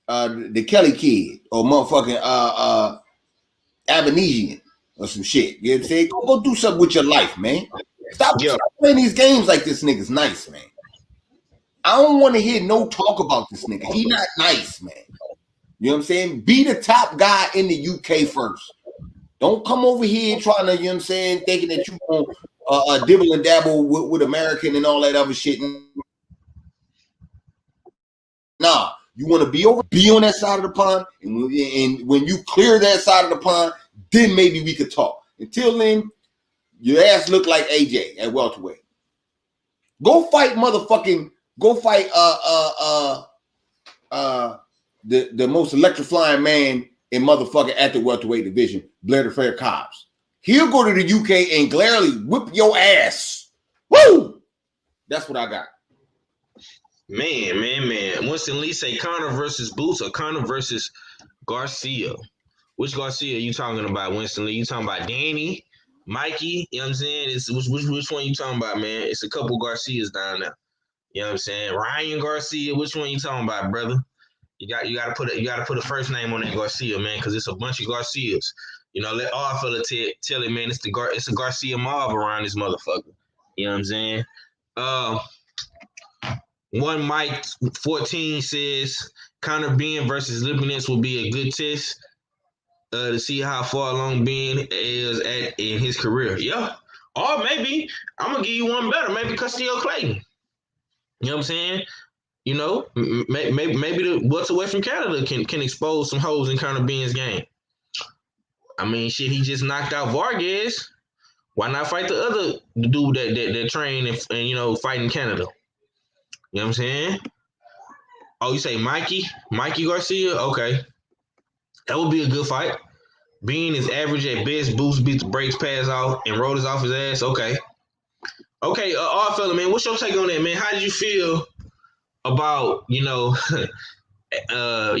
the Kelly kid or motherfucking Abenesian or some shit. You know what I'm saying? Go do something with your life, man. Stop playing these games like this nigga's nice, man. I don't want to hear no talk about this nigga. He not nice, man. You know what I'm saying? Be the top guy in the UK first. Don't come over here trying to, you know what I'm saying, thinking that you going dibble and dabble with American and all that other shit. Nah, you want to be on that side of the pond, and when you clear that side of the pond, then maybe we could talk. Until then, your ass look like AJ at welterweight. Go fight the most electrifying man in motherfucking at the welterweight division, Blair Fair Cobbs. He'll go to the UK and gladly whip your ass. Woo! That's what I got. Man. Winston Lee say Conor versus Boots or Conor versus Garcia. Which Garcia are you talking about, Winston Lee? You talking about Danny, Mikey? You know what I'm saying? It's which one you talking about, man? It's a couple Garcias down there. You know what I'm saying? Ryan Garcia. Which one you talking about, brother? You got to put a first name on that Garcia, man, because it's a bunch of Garcias. You know, let all fella tell it, man. It's a Garcia mob around this motherfucker. You know what I'm saying? One Mike 14 says Conor Ben versus Lipinets will be a good test to see how far along Ben is in his career. Yeah. Or maybe I'm gonna give you one better. Maybe Castillo Clayton. You know what I'm saying? You know, maybe the what's away from Canada can expose some holes in Conor Ben's game. I mean, shit, he just knocked out Vargas. Why not fight the other dude that trained and you know fight in Canada? You know what I'm saying? Oh, you say Mikey Garcia? Okay, that would be a good fight. Bean is average at best. Boost beats the brakes, pass off, and rode us off his ass. Okay, all fella, man. What's your take on that, man? How did you feel about Eddie Hearn?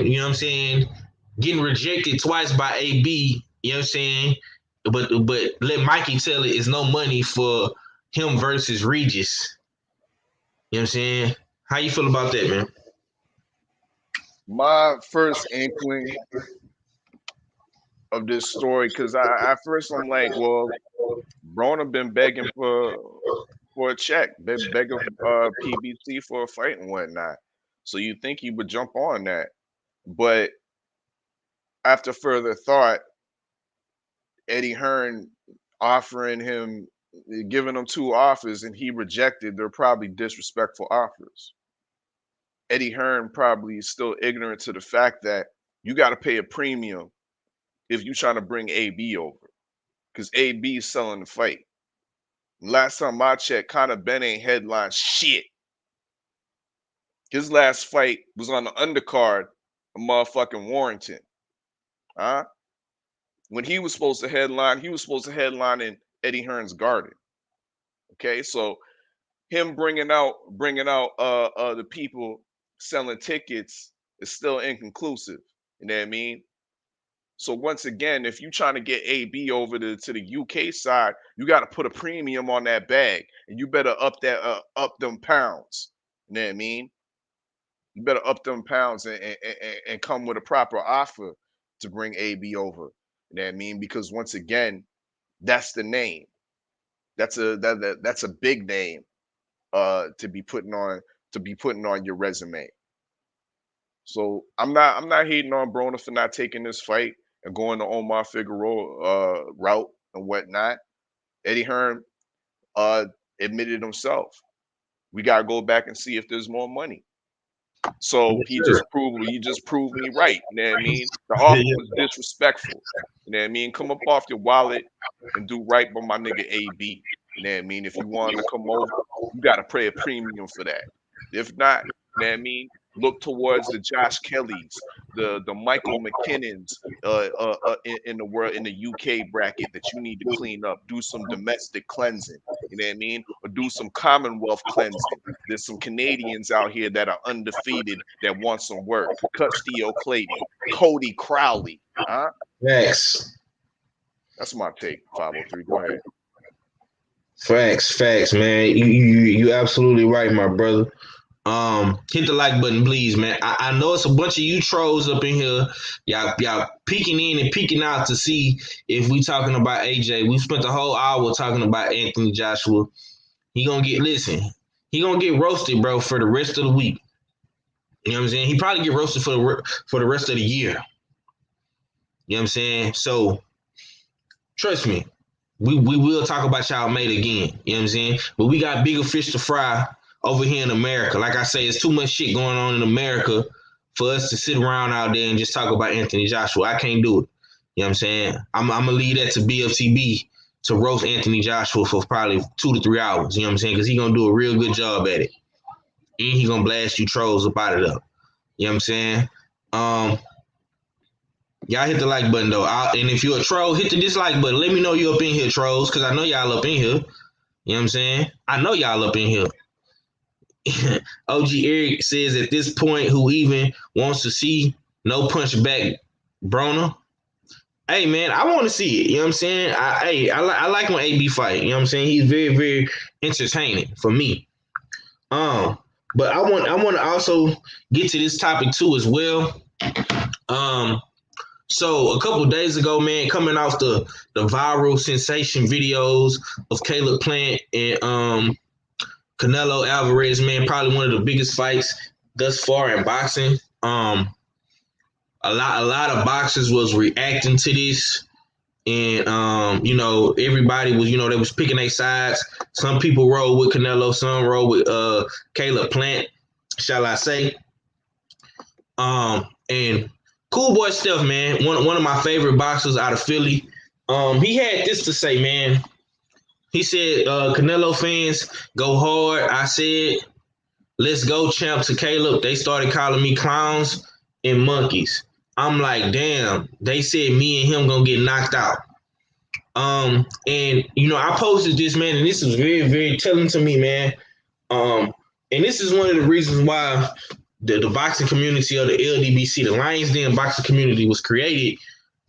You know what I'm saying? Getting rejected twice by AB. You know what I'm saying? But let Mikey tell it it's no money for him versus Regis. You know what I'm saying? How you feel about that, man? My first inkling of this story, because at first I'm like, well, Broner been begging for a check, been begging PBC for a fight and whatnot. So you think he would jump on that. But after further thought, Eddie Hearn offering him, giving him two offers and he rejected, they're probably disrespectful offers. Eddie Hearn probably is still ignorant to the fact that you got to pay a premium if you're trying to bring AB over, because AB is selling the fight. Last time I checked, Conor Ben ain't headline shit. His last fight was on the undercard of motherfucking Warrington. Huh? When he was supposed to headline in Eddie Hearn's garden. Okay, so him bringing out the people selling tickets is still inconclusive. You know what I mean? So once again, if you're trying to get AB over to the UK side, you got to put a premium on that bag, and you better up them pounds. You know what I mean? You better up them pounds and come with a proper offer to bring AB over. You know what I mean? Because once again, that's the name. That's a big name to be putting on your resume. So I'm not hating on Broner for not taking this fight and going the Omar Figueroa route and whatnot. Eddie Hearn admitted himself. We gotta go back and see if there's more money. So he just proved me right. You know what I mean? The offer was disrespectful. You know what I mean? Come up off your wallet and do right by my nigga AB. You know what I mean? If you want to come over, you gotta pay a premium for that. If not, you know what I mean? Look towards the Josh Kellys, the Michael McKinnons in the world, in the UK bracket that you need to clean up. Do some domestic cleansing, you know what I mean? Or do some Commonwealth cleansing. There's some Canadians out here that are undefeated that want some work. Castillo Clayton, Cody Crowley, huh? Facts. That's my take. 503. Go ahead. Facts, man. You absolutely right, my brother. Hit the like button, please, man. I know it's a bunch of you trolls up in here. Y'all peeking in and peeking out to see if we talking about AJ. We spent the whole hour talking about Anthony Joshua. He gonna get roasted, bro, for the rest of the week. You know what I'm saying? He probably get roasted for the rest of the year. You know what I'm saying? So trust me, we will talk about y'all mate again. You know what I'm saying? But we got bigger fish to fry over here in America. Like I say, it's too much shit going on in America for us to sit around out there and just talk about Anthony Joshua. I can't do it. You know what I'm saying? I'm gonna leave that to BFTB to roast Anthony Joshua for probably 2 to 3 hours. You know what I'm saying? Because he's gonna do a real good job at it. And he gonna blast you trolls up out of there. You know what I'm saying? Y'all hit the like button though. And if you're a troll, hit the dislike button. Let me know you up in here, trolls, because I know y'all up in here. You know what I'm saying? I know y'all up in here. OG Eric says at this point, who even wants to see no punch back Broner? Hey man, I want to see it. You know what I'm saying? I like when AB fight. You know what I'm saying? He's very, very entertaining for me. But I want to also get to this topic too as well. So a couple of days ago, man, coming off the viral sensation videos of Caleb Plant and Canelo Alvarez, man, probably one of the biggest fights thus far in boxing. A lot of boxers was reacting to this, and everybody was, they was picking their sides. Some people roll with Canelo, some roll with Caleb Plant, shall I say? And Cool Boy Steph, man, one of my favorite boxers out of Philly. He had this to say, man. He said, Canelo fans, go hard. I said, let's go, champ, to Caleb. They started calling me clowns and monkeys. I'm like, damn, they said me and him gonna get knocked out. And I posted this, man, and this was very, very telling to me, man. And this is one of the reasons why the boxing community or the LDBC, the Lions Den boxing community, was created,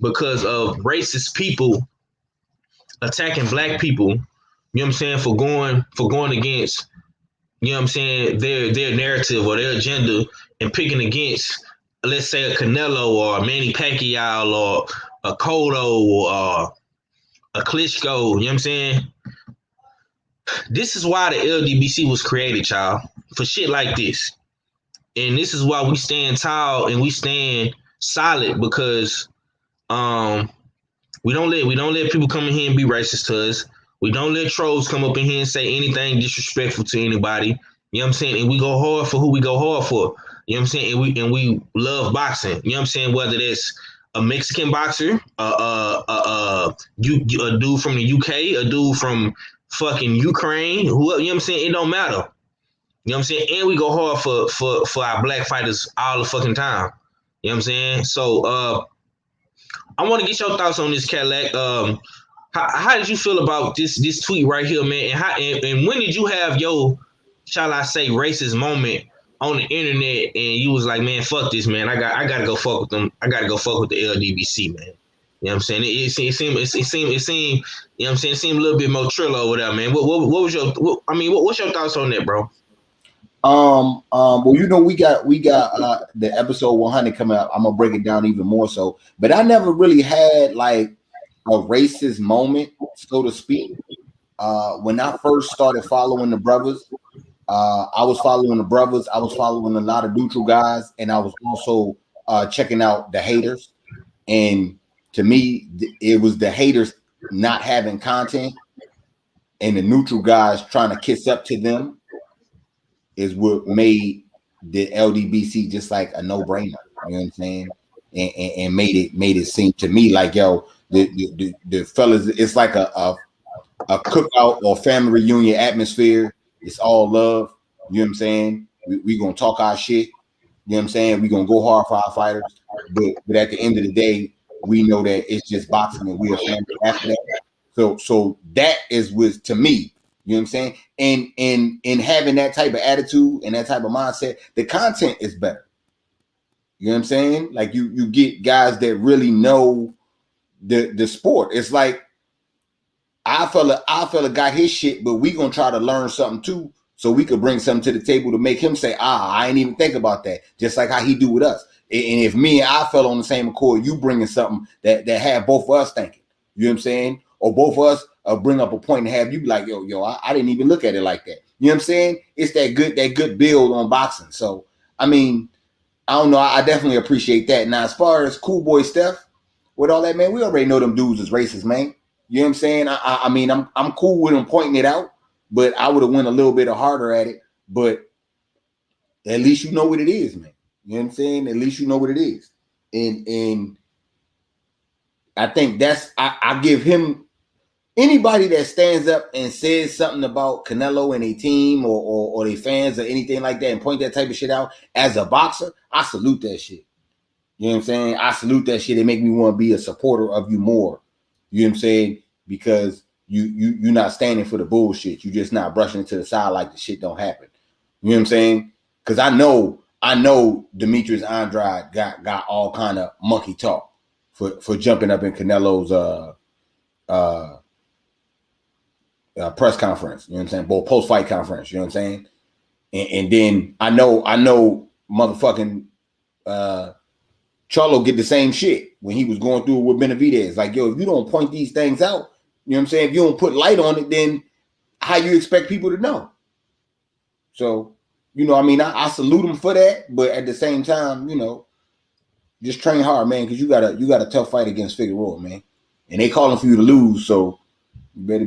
because of racist people attacking black people, you know what I'm saying, for going against, you know what I'm saying, their narrative or their agenda, and picking against, let's say, a Canelo or a Manny Pacquiao or a Cotto or a Klitschko, you know what I'm saying? This is why the LDBC was created, y'all, for shit like this. And this is why we stand tall and we stand solid, because we don't let people come in here and be racist to us. We don't let trolls come up in here and say anything disrespectful to anybody. You know what I'm saying? And we go hard for who we go hard for. You know what I'm saying? And we love boxing. You know what I'm saying? Whether that's a Mexican boxer, a dude from the UK, a dude from fucking Ukraine, whoever, you know what I'm saying? It don't matter. You know what I'm saying? And we go hard for our black fighters all the fucking time. You know what I'm saying? So I want to get your thoughts on this, Cadillac. How did you feel about this tweet right here, man? And when did you have your, shall I say, racist moment on the internet, and you was like, man, fuck this, man. I gotta go fuck with them. I gotta go fuck with the LDBC, man. You know what I'm saying? It seemed, you know what I'm saying? It seemed a little bit more Trillo over there, man. What was your, what's your thoughts on that, bro? Well, we got the episode 100 coming up. I'm gonna break it down even more so, but I never really had like a racist moment, so to speak. When I first started following the brothers, I was following the brothers. I was following a lot of neutral guys, and I was also checking out the haters. And to me, it was the haters not having content, and the neutral guys trying to kiss up to them is what made the LDBC just like a no-brainer. You know what I'm saying? And made it seem to me like, yo, the fellas, it's like a cookout or family reunion atmosphere. It's all love. You know what I'm saying? We gonna talk our shit. You know what I'm saying? We gonna go hard for our fighters. But at the end of the day, we know that it's just boxing and we're a family after that. So that is what, to me, you know what I'm saying? And having that type of attitude and that type of mindset, the content is better. You know what I'm saying? Like you get guys that really know the sport. It's like I fella got his shit, but we gonna try to learn something too, so we could bring something to the table to make him say, I ain't even think about that. Just like how he do with us. And if me and I fell on the same accord, you bringing something that have both of us thinking. You know what I'm saying? Or both of us bring up a point and have you be like, yo, I didn't even look at it like that. You know what I'm saying? It's that good build on boxing. So, I mean, I don't know. I definitely appreciate that. Now, as far as Cool Boy Steph, with all that, man, we already know them dudes is racist, man. You know what I'm saying? I mean, I'm cool with him pointing it out, but I would have went a little bit harder at it. But at least you know what it is, man. You know what I'm saying? At least you know what it is. And I think I give him anybody that stands up and says something about Canelo and a team or their fans or anything like that and point that type of shit out as a boxer, I salute that shit. You know what I'm saying? I salute that shit. It make me want to be a supporter of you more. You know what I'm saying? Because you're not standing for the bullshit. You just not brushing it to the side like the shit don't happen. You know what I'm saying? Because I know Demetrius Andrade got all kind of monkey talk for jumping up in Canelo's press conference. You know what I'm saying? Post fight conference. You know what I'm saying? And then I know motherfucking Charlo get the same shit when he was going through it with Benavidez. Like, yo, if you don't point these things out, you know what I'm saying? If you don't put light on it, then how you expect people to know? So, I mean, I salute him for that, but at the same time, just train hard, man, because you got a tough fight against Figueroa, man. And they calling for you to lose, so you better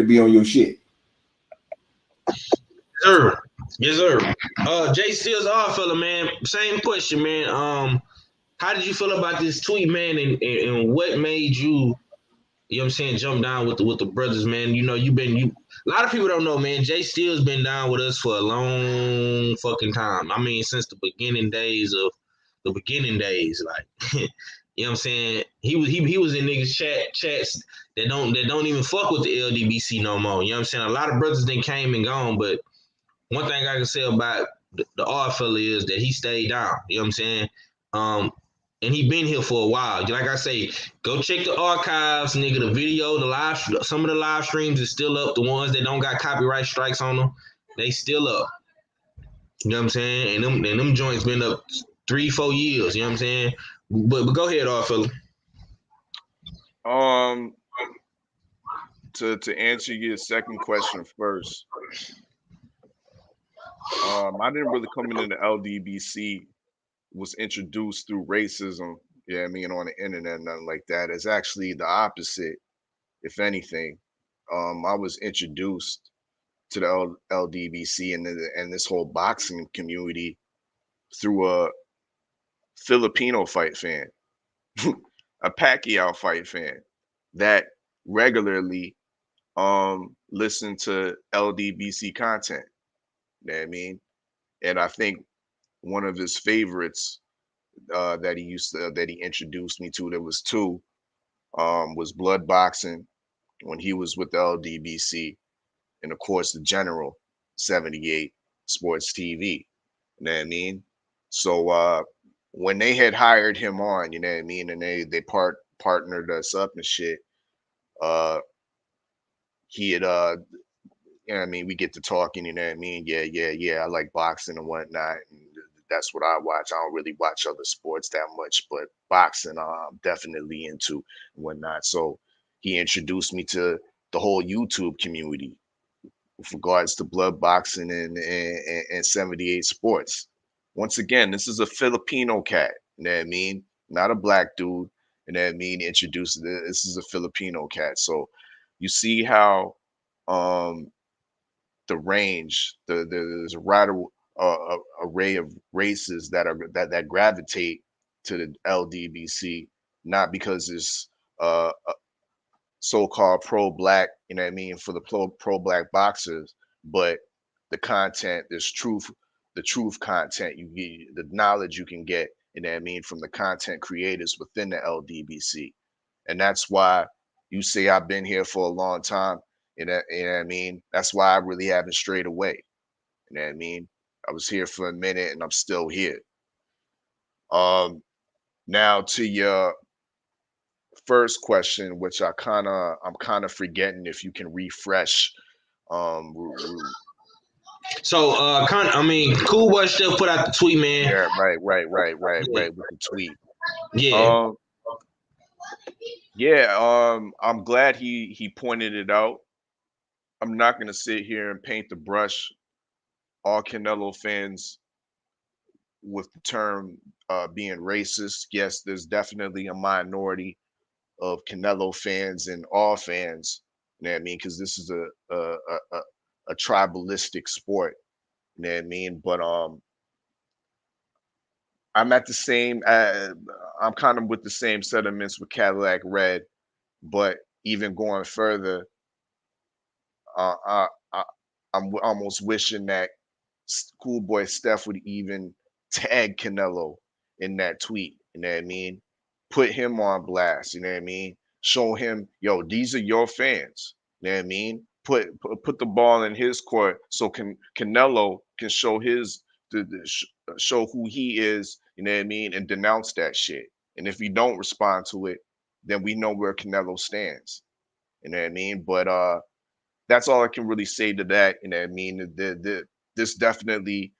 be on your shit. Sir. Yes, sir. Jay Steele's odd fella, man. Same question, man. How did you feel about this tweet, man, and what made you, what I'm saying, jump down with the brothers, man? A lot of people don't know, man. Jay Steele's been down with us for a long fucking time. I mean, since the beginning days, like, you know what I'm saying? He was in niggas chats that don't even fuck with the LDBC no more. You know what I'm saying? A lot of brothers then came and gone, but one thing I can say about the odd fella is that he stayed down. You know what I'm saying? And he been here for a while. Like I say, go check the archives, nigga. The video, some of the live streams is still up. The ones that don't got copyright strikes on them, they still up. You know what I'm saying? And them joints been up 3-4 years. You know what I'm saying? But go ahead, odd fella. To answer your second question first, I didn't really come into the LDBC, was introduced through racism, yeah, I mean, on the internet, nothing like that. It's actually the opposite, if anything. I was introduced to the LDBC and this whole boxing community through a Filipino fight fan, a Pacquiao fight fan that regularly listen to LDBC content. You know what I mean? And I think one of his favorites that he introduced me to, there was two, was blood boxing when he was with the LDBC, and of course the General 78 Sports TV. You know what I mean? So when they had hired him on, you know what I mean, and they partnered us up and shit, uh he had you know what I mean, we get to talking, you know what I mean? Yeah, I like boxing and whatnot. And that's what I watch. I don't really watch other sports that much, but boxing I'm definitely into and whatnot. So he introduced me to the whole YouTube community with regards to blood boxing and 78 sports. Once again, this is a Filipino cat, you know what I mean? Not a black dude, you know what I mean? Introduced this is a Filipino cat. So you see how the range, there's a wide array of races that gravitate to the LDBC, not because it's so-called pro-black, you know what I mean, for the pro-black boxers, but the content, the truth content you get, the knowledge you can get, you know what I mean, from the content creators within the LDBC. And that's why you say I've been here for a long time. You know what I mean? That's why I really haven't strayed away. You know what I mean? I was here for a minute and I'm still here. Now to your first question, which I'm kind of forgetting if you can refresh. So Cool Boy still put out the tweet, man. Yeah, right with the tweet. Yeah. I'm glad he pointed it out. I'm not gonna sit here and paint the brush all Canelo fans with the term being racist. Yes, there's definitely a minority Canelo fans and all fans. You know what I mean? Because this is a tribalistic sport. You know what I mean? But I'm at the same. I'm kind of with the same sentiments with Cadillac Red, but even going further, uh, I, I, I'm almost wishing that Schoolboy Steph would even tag Canelo in that tweet. You know what I mean? Put him on blast. You know what I mean? Show him, yo, these are your fans. You know what I mean? Put the ball in his court so Canelo can show show who he is. You know what I mean? And denounce that shit. And if you don't respond to it, then we know where Canelo stands. You know what I mean? But that's all I can really say to that. You know what I mean? This definitely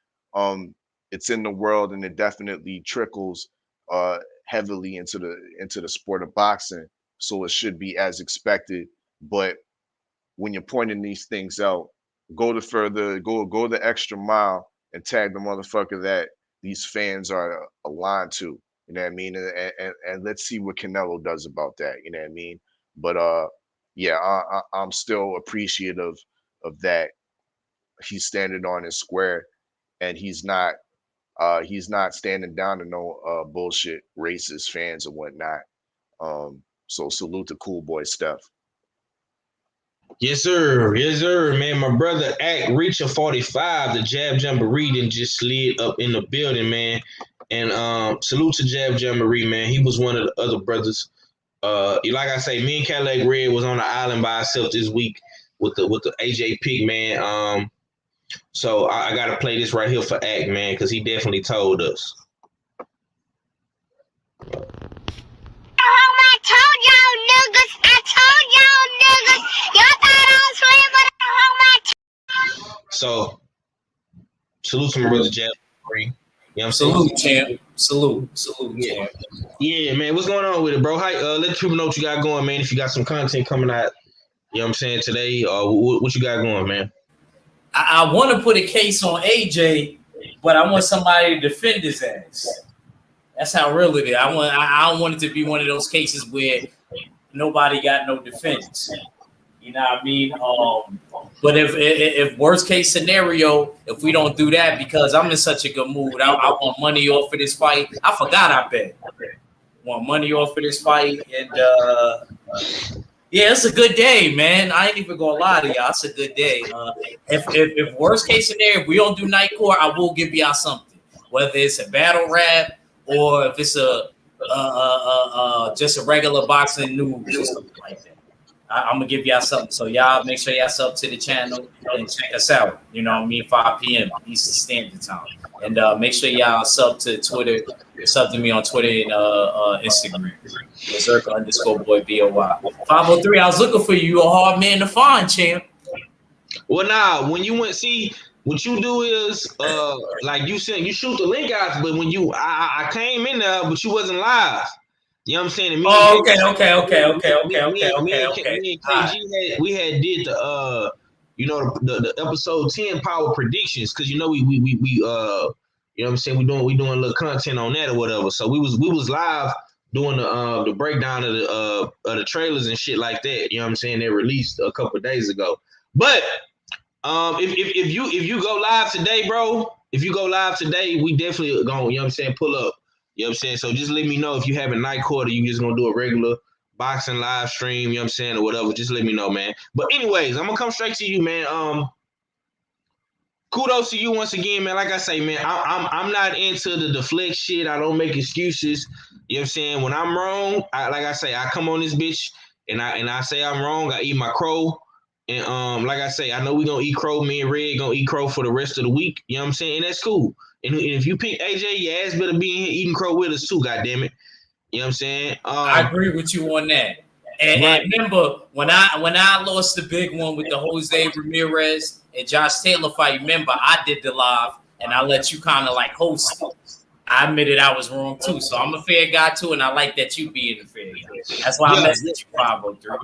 it's in the world, and it definitely trickles heavily into the sport of boxing. So it should be as expected. But when you're pointing these things out, go the extra mile and tag the motherfucker that these fans are aligned to. You know what I mean? And let's see what Canelo does about that. You know what I mean? But yeah, I'm still appreciative of that. He's standing on his square, and he's not standing down to no bullshit racist fans or whatnot. So salute to Cool Boy Steph. Yes, sir, man. My brother Act Reacher 45, the Jab Jamboree, done just slid up in the building, man. And salute to Jab Jamboree, man. He was one of the other brothers. Like I say, me and Cadillac Red was on the island by ourselves this week with the AJ pick, man. So I gotta play this right here for Act, man, because he definitely told us. I told y'all niggas. I told y'all niggas. Y'all thought I was playing, but I hold my So salute to my brother Jab Jamboree. You know what I'm saying? Salute, champ. Salute, Yeah. champ. Yeah, man. What's going on with it, bro? Hi, let people know what you got going, man. If you got some content coming out, you know what I'm saying, today, what you got going, man? I want to put a case on AJ, but I want somebody to defend his ass. That's how real it is. I don't want it to be one of those cases where nobody got no defense. You know what I mean? But if worst case scenario, if we don't do that, because I'm in such a good mood, I want money off of this fight. I forgot I bet. Want money off of this fight, and yeah, it's a good day, man. I ain't even gonna lie to y'all. It's a good day. If worst case scenario, if we don't do night court, I will give y'all something, whether it's a battle rap or if it's just a regular boxing news or something like that. I'm gonna give y'all something. So y'all make sure y'all sub to the channel and check us out. You know what I mean? 5 p.m. Eastern Standard Time. And make sure y'all sub to Twitter. Sub to me on Twitter and Instagram. Berserker_boy BOY. 503. I was looking for you. You a hard man to find, champ. Well, nah, when you went, see, what you do is like you shoot the link out, but when I came in there, but you wasn't live. You know what I'm saying? And me okay. Me and KG we had did the the episode 10 power predictions, because you know we you know what I'm saying, we doing a little content on that or whatever. So we was live doing the breakdown of the trailers and shit like that. You know what I'm saying? They released a couple of days ago. But if you go live today, bro, we definitely gonna, you know what I'm saying, pull up. You know what I'm saying? So just let me know if you have a night court or you just gonna do a regular boxing live stream, you know what I'm saying, or whatever. Just let me know, man. But anyways, I'm gonna come straight to you, man. Kudos to you once again, man. Like I say, man, I'm not into the deflect shit. I don't make excuses. You know what I'm saying? When I'm wrong, like I say, I come on this bitch and I say I'm wrong. I eat my crow. And like I say, I know we gonna eat crow. Me and Red gonna eat crow for the rest of the week. You know what I'm saying? And that's cool. And if you pick AJ, your ass better be in here eating crow with us too, goddammit. You know what I'm saying? I agree with you on that. And, right. And remember, when I lost the big one with the Jose Ramirez and Josh Taylor fight, remember, I did the live and I let you kind of like host it. I admitted I was wrong too. So I'm a fair guy too, and I like that you being a fair guy. That's why I messaged you 503.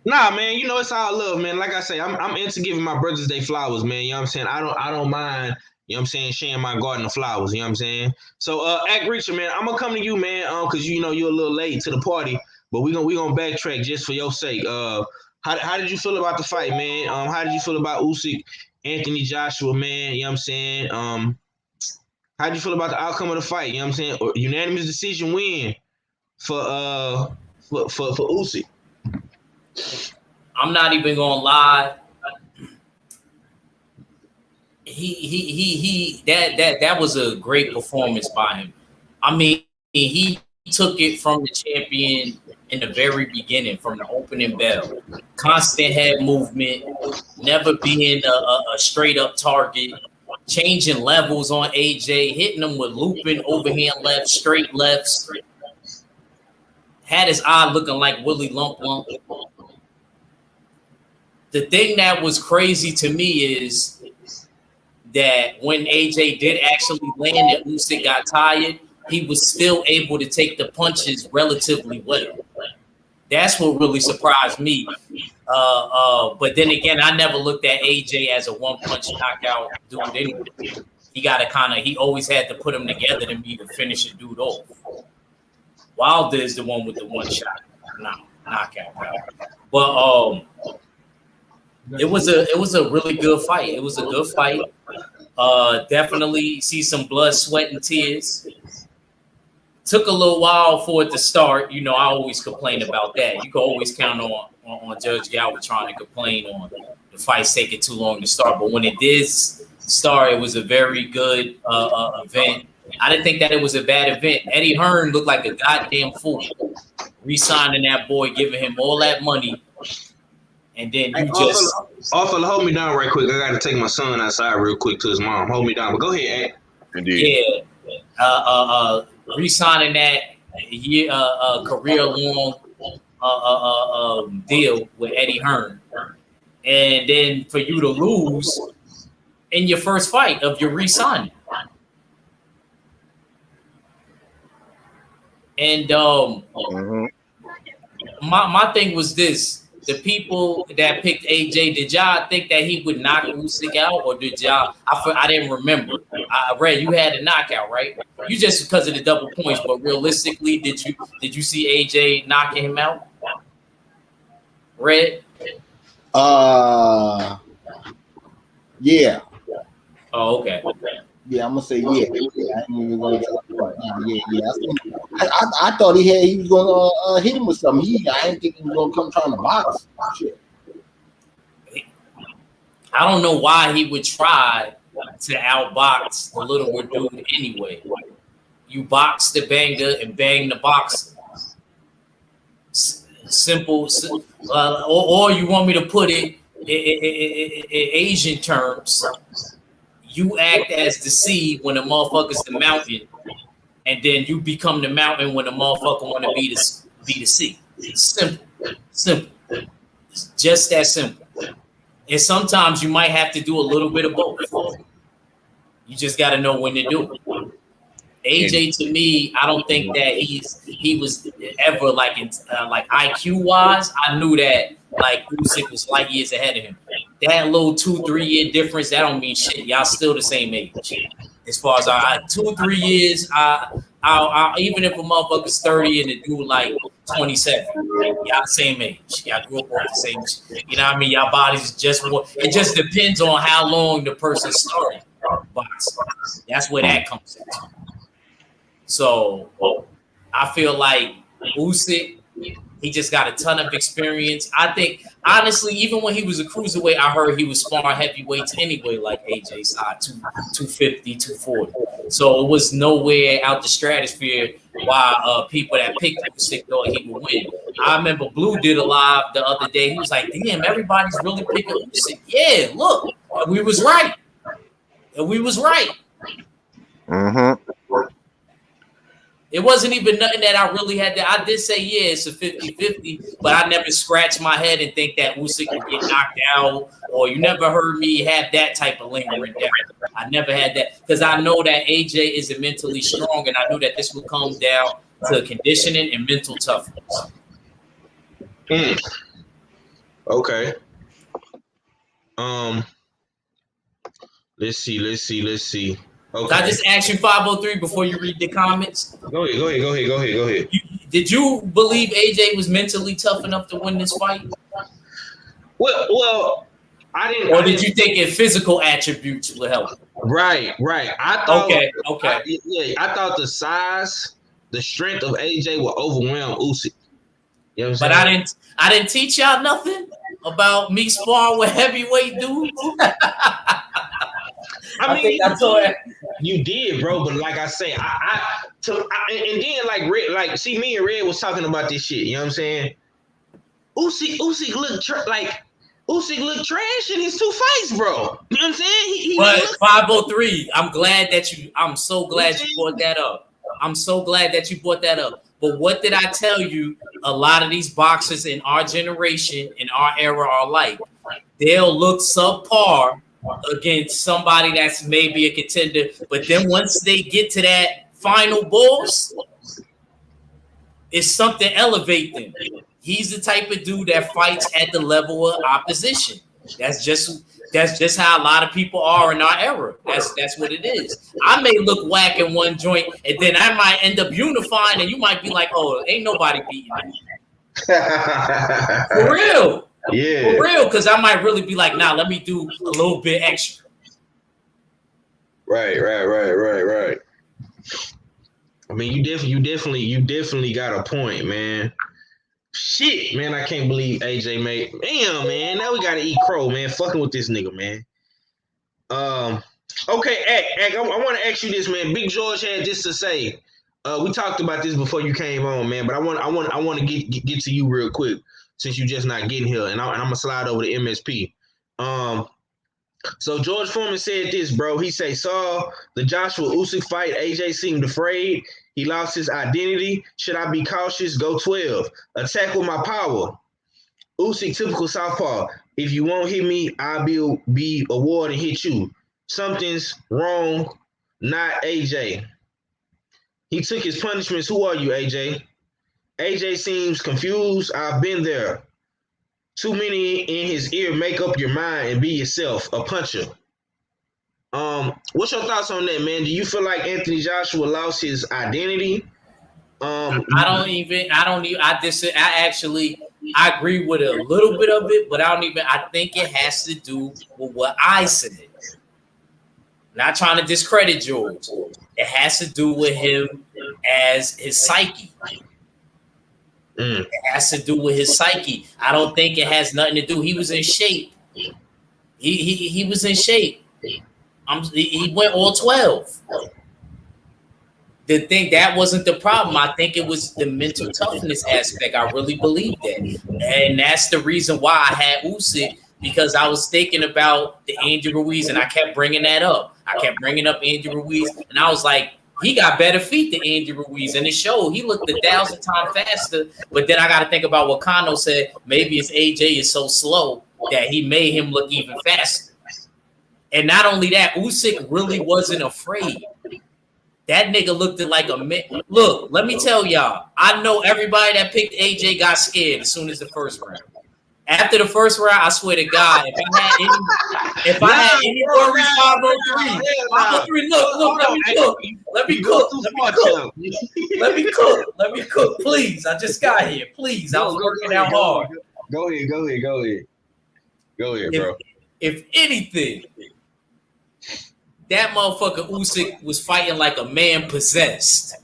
Nah, man, you know, it's all love, man. Like I say, I'm into giving my brothers their flowers, man. You know what I'm saying? I don't mind, you know what I'm saying, sharing my garden of flowers, you know what I'm saying? So Act Reacher, man, I'm gonna come to you, man, because you know you're a little late to the party. But we gonna backtrack just for your sake. How did you feel about the fight, man? How did you feel about Usyk, Anthony Joshua, man? You know what I'm saying? How did you feel about the outcome of the fight? You know what I'm saying? Unanimous decision win for Usyk. I'm not even gonna lie. That was a great performance by him. I mean, he took it from the champion in the very beginning, from the opening bell. Constant head movement, never being a straight up target, changing levels on AJ, hitting him with looping overhand left, straight lefts. Had his eye looking like Willie Lump Lump. The thing that was crazy to me is that when AJ did actually land and Usyk got tired, he was still able to take the punches relatively well. That's what really surprised me. But then again, I never looked at AJ as a one-punch knockout dude anyway. He always had to put them together to me to finish a dude off. Wilder is the one with the one shot knockout. But it was a really good fight. It was a good fight. Definitely see some blood, sweat, and tears. Took a little while for it to start. You know, I always complain about that. You can always count on Judge Galvin trying to complain on the fights taking too long to start. But when it did start, it was a very good event. I didn't think that it was a bad event. Eddie Hearn looked like a goddamn fool, re-signing that boy, giving him all that money. And then you just... hold me down right quick. I got to take my son outside real quick to his mom. Hold me down. But go ahead, Ed. Indeed. Yeah. Re-signing that career-long deal with Eddie Hearn. And then for you to lose in your first fight of your re-signing. And my thing was this. The people that picked AJ, did y'all think that he would knock Usyk out, or did y'all? I didn't remember. I read you had a knockout, right? You just because of the double points, but realistically, did you see AJ knocking him out? Red? Yeah. Oh, okay. Yeah, I'm gonna say yeah. I ain't even gonna right now. Yeah. I thought he was gonna hit him with something. I didn't think he was gonna come trying to box. Shit. I don't know why he would try to outbox the littler dude anyway. You box the banger and bang the boxer. Simple. Or you want me to put it in Asian terms? You act as the sea when the motherfucker's the mountain, and then you become the mountain when the motherfucker want to be the sea. Simple. It's just that simple. And sometimes you might have to do a little bit of both. You just got to know when to do it. AJ, to me, I don't think that he was ever like IQ wise. I knew that like Usyk was light years ahead of him. That little 2-3 year difference, that don't mean shit. Y'all still the same age. As far as 2-3 years, I even if a motherfucker's 30 and the dude like 27, y'all the same age. Y'all grew up on the same. You know what I mean? Y'all bodies just it just depends on how long the person started boxing. That's where that comes into. So I feel like Usyk, he just got a ton of experience. I think, honestly, even when he was a cruiserweight, I heard he was sparring heavyweights anyway, like AJ side, 250, 240. So it was nowhere out the stratosphere why people that picked Usyk thought he would win. I remember Blue did a live the other day. He was like, damn, everybody's really picking Usyk. Yeah, look, and we was right. Mm-hmm. It wasn't even nothing that I really had to. I did say, yeah, it's a 50-50, but I never scratched my head and think that Usyk would get knocked out, or you never heard me have that type of lingering doubt. I never had that because I know that AJ isn't mentally strong, and I knew that this would come down to conditioning and mental toughness. Okay. Let's see. Okay. Can I just ask you 503 before you read the comments? Go ahead. Did you believe AJ was mentally tough enough to win this fight? Well, I didn't. Or did you think his physical attributes would help? Right. I thought. Okay. I thought the size, the strength of AJ will overwhelm Usyk. You know what I'm But saying? I didn't teach y'all nothing about me sparring with heavyweight dudes. I mean, think I told you did, bro. But like I say, and then like see, me and Red was talking about this shit. You know what I'm saying? Usyk looked trash in his 2 fights, bro. You know what I'm saying? But 503, I'm so glad you brought that up. I'm so glad that you brought that up. But what did I tell you? A lot of these boxers in our generation, in our era, are like, they'll look subpar against somebody that's maybe a contender. But then once they get to that final boss, it's something elevate them. He's the type of dude that fights at the level of opposition. That's just how a lot of people are in our era. That's what it is. I may look whack in one joint, and then I might end up unifying, and you might be like, "Oh, ain't nobody beating me." For real, yeah, for real. Because I might really be like, "Nah, let me do a little bit extra." Right. I mean, you definitely got a point, man. Shit, man, I can't believe AJ made. Damn, man, now we gotta eat crow, man. Fucking with this nigga, man. Okay, Ack, I want to ask you this, man. Big George had this to say. We talked about this before you came on, man. But I want to get to you real quick since you just not getting here, and I'm gonna slide over to MSP. So George Foreman said this, bro. He saw the Joshua Usyk fight. AJ seemed afraid. He lost his identity. Should I be cautious? Go 12. Attack with my power. Usyk, typical southpaw. If you won't hit me, I'll be a ward and hit you. Something's wrong. Not AJ. He took his punishments. Who are you, AJ? AJ seems confused. I've been there. Too many in his ear. Make up your mind and be yourself. A puncher. What's your thoughts on that, man? Do you feel like Anthony Joshua lost his identity? I agree with a little bit of it, but I think it has to do with what I said. Not trying to discredit George. It has to do with him as his psyche. It has to do with his psyche. I don't think it has nothing to do. He was in shape. He was in shape. He went all 12. The thing that wasn't the problem. I think it was the mental toughness aspect. I really believe that, and that's the reason why I had Usyk, because I was thinking about the Andy Ruiz, and I kept bringing that up. I kept bringing up Andy Ruiz, and I was like, he got better feet than Andy Ruiz, and it showed. He looked 1,000 times faster. But then I got to think about what Kano said. Maybe his AJ is so slow that he made him look even faster. And not only that, Usyk really wasn't afraid. That nigga looked like a man. Look, let me tell y'all. I know everybody that picked AJ got scared as soon as the first round. After the first round, I swear to God, if I had any worries, 503, let me cook, please. I just got here, please. I was working out hard. Go ahead, bro. If anything, that motherfucker Usyk was fighting like a man possessed.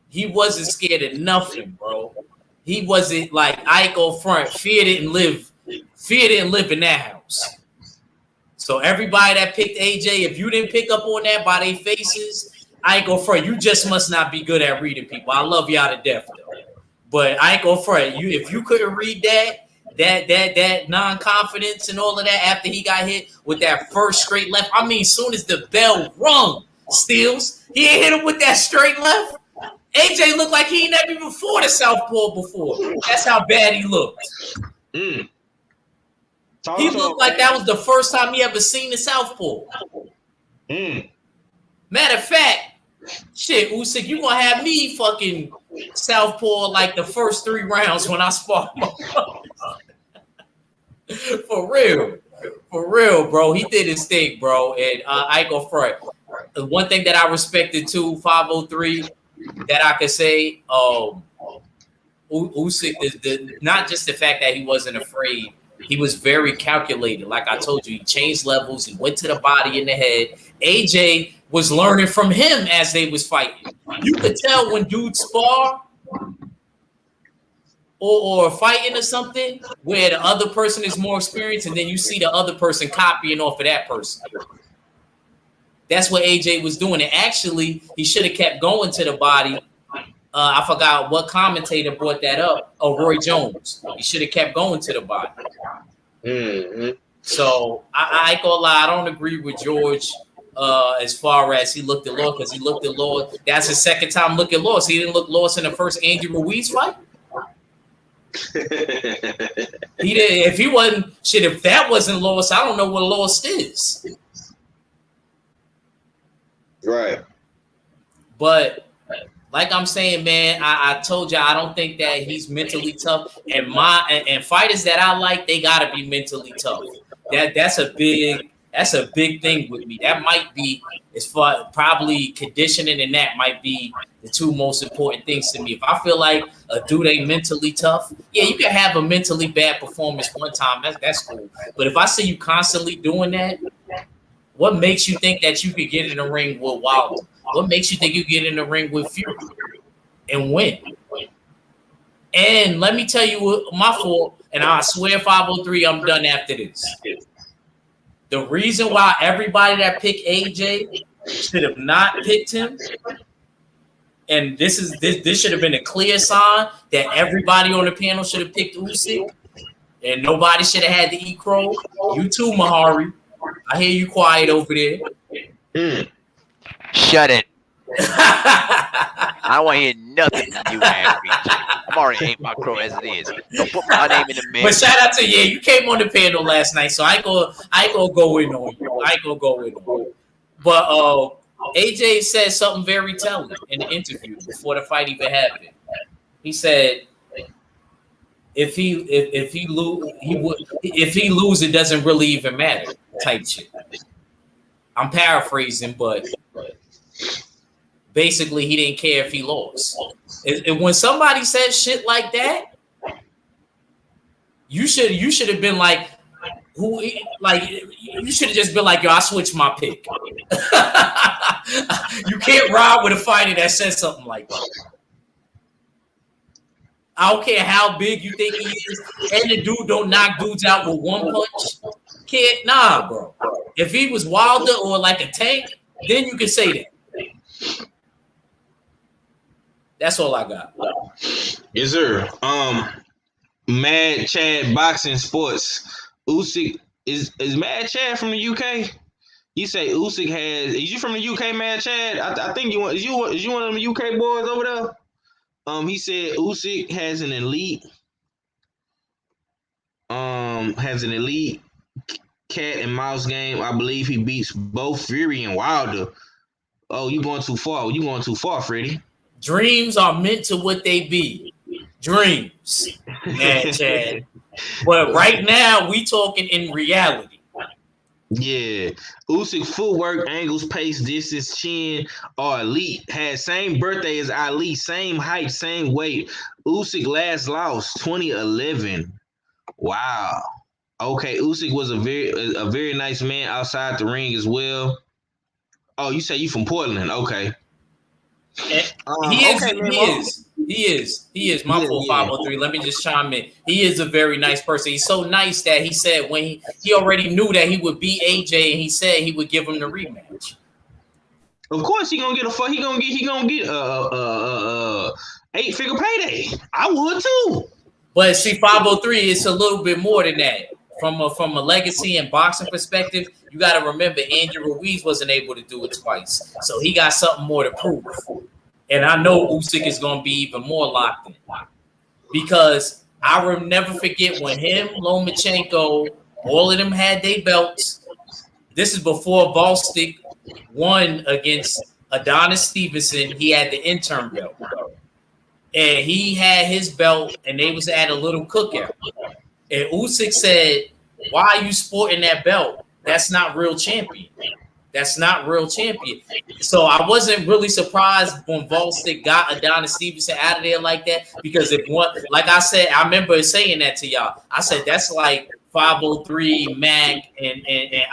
He wasn't scared of nothing, bro. He wasn't like, I ain't go front. Fear didn't live in that house. So everybody that picked AJ, if you didn't pick up on that by their faces, I ain't go front. You just must not be good at reading people. I love y'all to death, though. But I ain't go front. If you couldn't read that non-confidence and all of that after he got hit with that first straight left. I mean, soon as the bell rung, Steels, he ain't hit him with that straight left. AJ looked like he ain't never even fought a southpaw before. That's how bad he looked. He looked like that was the first time he ever seen a southpaw. Matter of fact, shit, Usyk, you gonna have me fucking southpaw like the first 3 rounds when I spar. For real. For real, bro. He did his thing, bro. And I ain't gonna front. The one thing that I respected too, 503, that I could say, Usyk is not just the fact that he wasn't afraid. He was very calculated. Like I told you, he changed levels. He went to the body and the head. AJ was learning from him as they was fighting. You could tell when dudes spar or fighting or something where the other person is more experienced, and then you see the other person copying off of that person. That's what AJ was doing. And actually, he should have kept going to the body. I forgot what commentator brought that up. Oh, Roy Jones. He should have kept going to the body. Mm-hmm. So I ain't gonna lie, I don't agree with George as far as he looked at Law, because he looked at Law. That's his second time looking lost. He didn't look lost in the first Andy Ruiz fight. He did. If he wasn't shit, if that wasn't lost, I don't know what lost is. Right. But like I'm saying, man, I told you I don't think that he's mentally tough. And fighters that I like, they gotta be mentally tough. That's a big thing with me. That might be, as far probably conditioning, and that might be the two most important things to me. If I feel like a dude ain't mentally tough, yeah, you can have a mentally bad performance one time. That's cool. But if I see you constantly doing that, what makes you think that you could get in the ring with Wilder? What makes you think you get in the ring with Fury and win? And let me tell you what my fault, and I swear 503, I'm done after this. The reason why everybody that picked AJ should have not picked him, and this should have been a clear sign that everybody on the panel should have picked Usyk, and nobody should have had to eat crow. You too, Mahari. I hear you quiet over there. Shut it. I don't want to hear nothing from you, man. I'm already ate my crow as it is. Don't put my name in the mix. But shout out to you. You came on the panel last night, so I ain't gonna go in on you. But AJ said something very telling in the interview before the fight even happened. He said, if he lose, it doesn't really even matter. Type shit. I'm paraphrasing, but basically he didn't care if he lost. And when somebody says shit like that, you should have been like, you should have just been like, yo, I switched my pick. You can't ride with a fighter that says something like that. I don't care how big you think he is, and the dude don't knock dudes out with one punch. Nah, bro. If he was Wilder or like a Tank, then you can say that. That's all I got. Yes, sir. Mad Chad Boxing Sports. Usyk is Mad Chad from the UK? You say Usyk has. Is you from the UK, Mad Chad? I think you is you one of them UK boys over there? He said Usyk has an elite cat and mouse game. I believe he beats both Fury and Wilder. Oh, you going too far. You going too far, Freddie. Dreams are meant to what they be. Dreams, Mad Chad. But right now, we talking in reality. Yeah. Usyk footwork, angles, pace, distance, chin are elite. Had same birthday as Ali, same height, same weight. Usyk last lost 2011. Wow. Okay, Usyk was a very nice man outside the ring as well. Oh, you say you from Portland? Okay. He is. My full 503. Let me just chime in. He is a very nice person. He's so nice that he said when he already knew that he would beat AJ, and he said he would give him the rematch. Of course, he gonna get 8-figure payday. I would too. But see, 503, it's a little bit more than that. From a legacy and boxing perspective, you got to remember Andy Ruiz wasn't able to do it twice, so he got something more to prove. And I know Usyk is going to be even more locked in because I will never forget when him, Lomachenko, all of them had their belts. This is before Volstick won against Adonis Stevenson. He had the interim belt, and he had his belt, and they was at a little cookout. And Usyk said, why are you sporting that belt? That's not real champion. That's not real champion. So I wasn't really surprised when Volstick got Adonis Stevenson out of there like that, because if one, like I said, I remember saying that to y'all. I said that's like 503 Mac and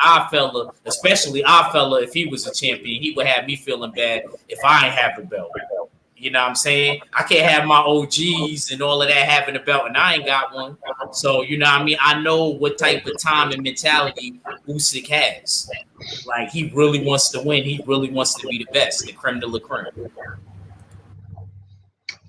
Oddfella, especially Oddfella. If he was a champion, he would have me feeling bad if I ain't have the belt. You know what I'm saying? I can't have my OGs and all of that having a belt, and I ain't got one. So, you know what I mean? I know what type of time and mentality Usyk has. Like, he really wants to win. He really wants to be the best, the creme de la creme.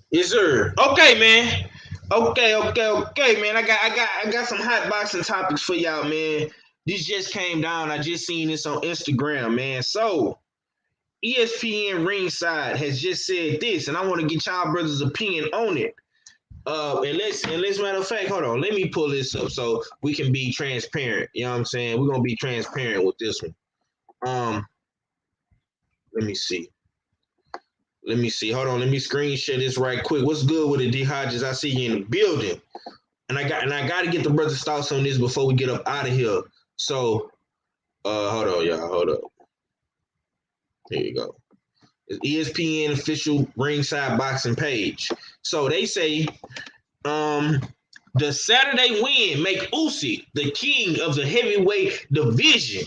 Yes, sir. Okay, man. Okay, man. I got some hot boxing topics for y'all, man. This just came down. I just seen this on Instagram, man. So ESPN Ringside has just said this, and I want to get y'all brothers' opinion on it. And let's matter of fact, hold on. Let me pull this up so we can be transparent. You know what I'm saying? We're gonna be transparent with this one. Let me see. Hold on. Let me screen share this right quick. What's good with it, D Hodges? I see you in the building. And I got to get the brothers' thoughts on this before we get up out of here. So, hold on, y'all. Hold up. Here you go. It's ESPN official ringside boxing page. So they say, the Saturday win make Usyk the king of the heavyweight division.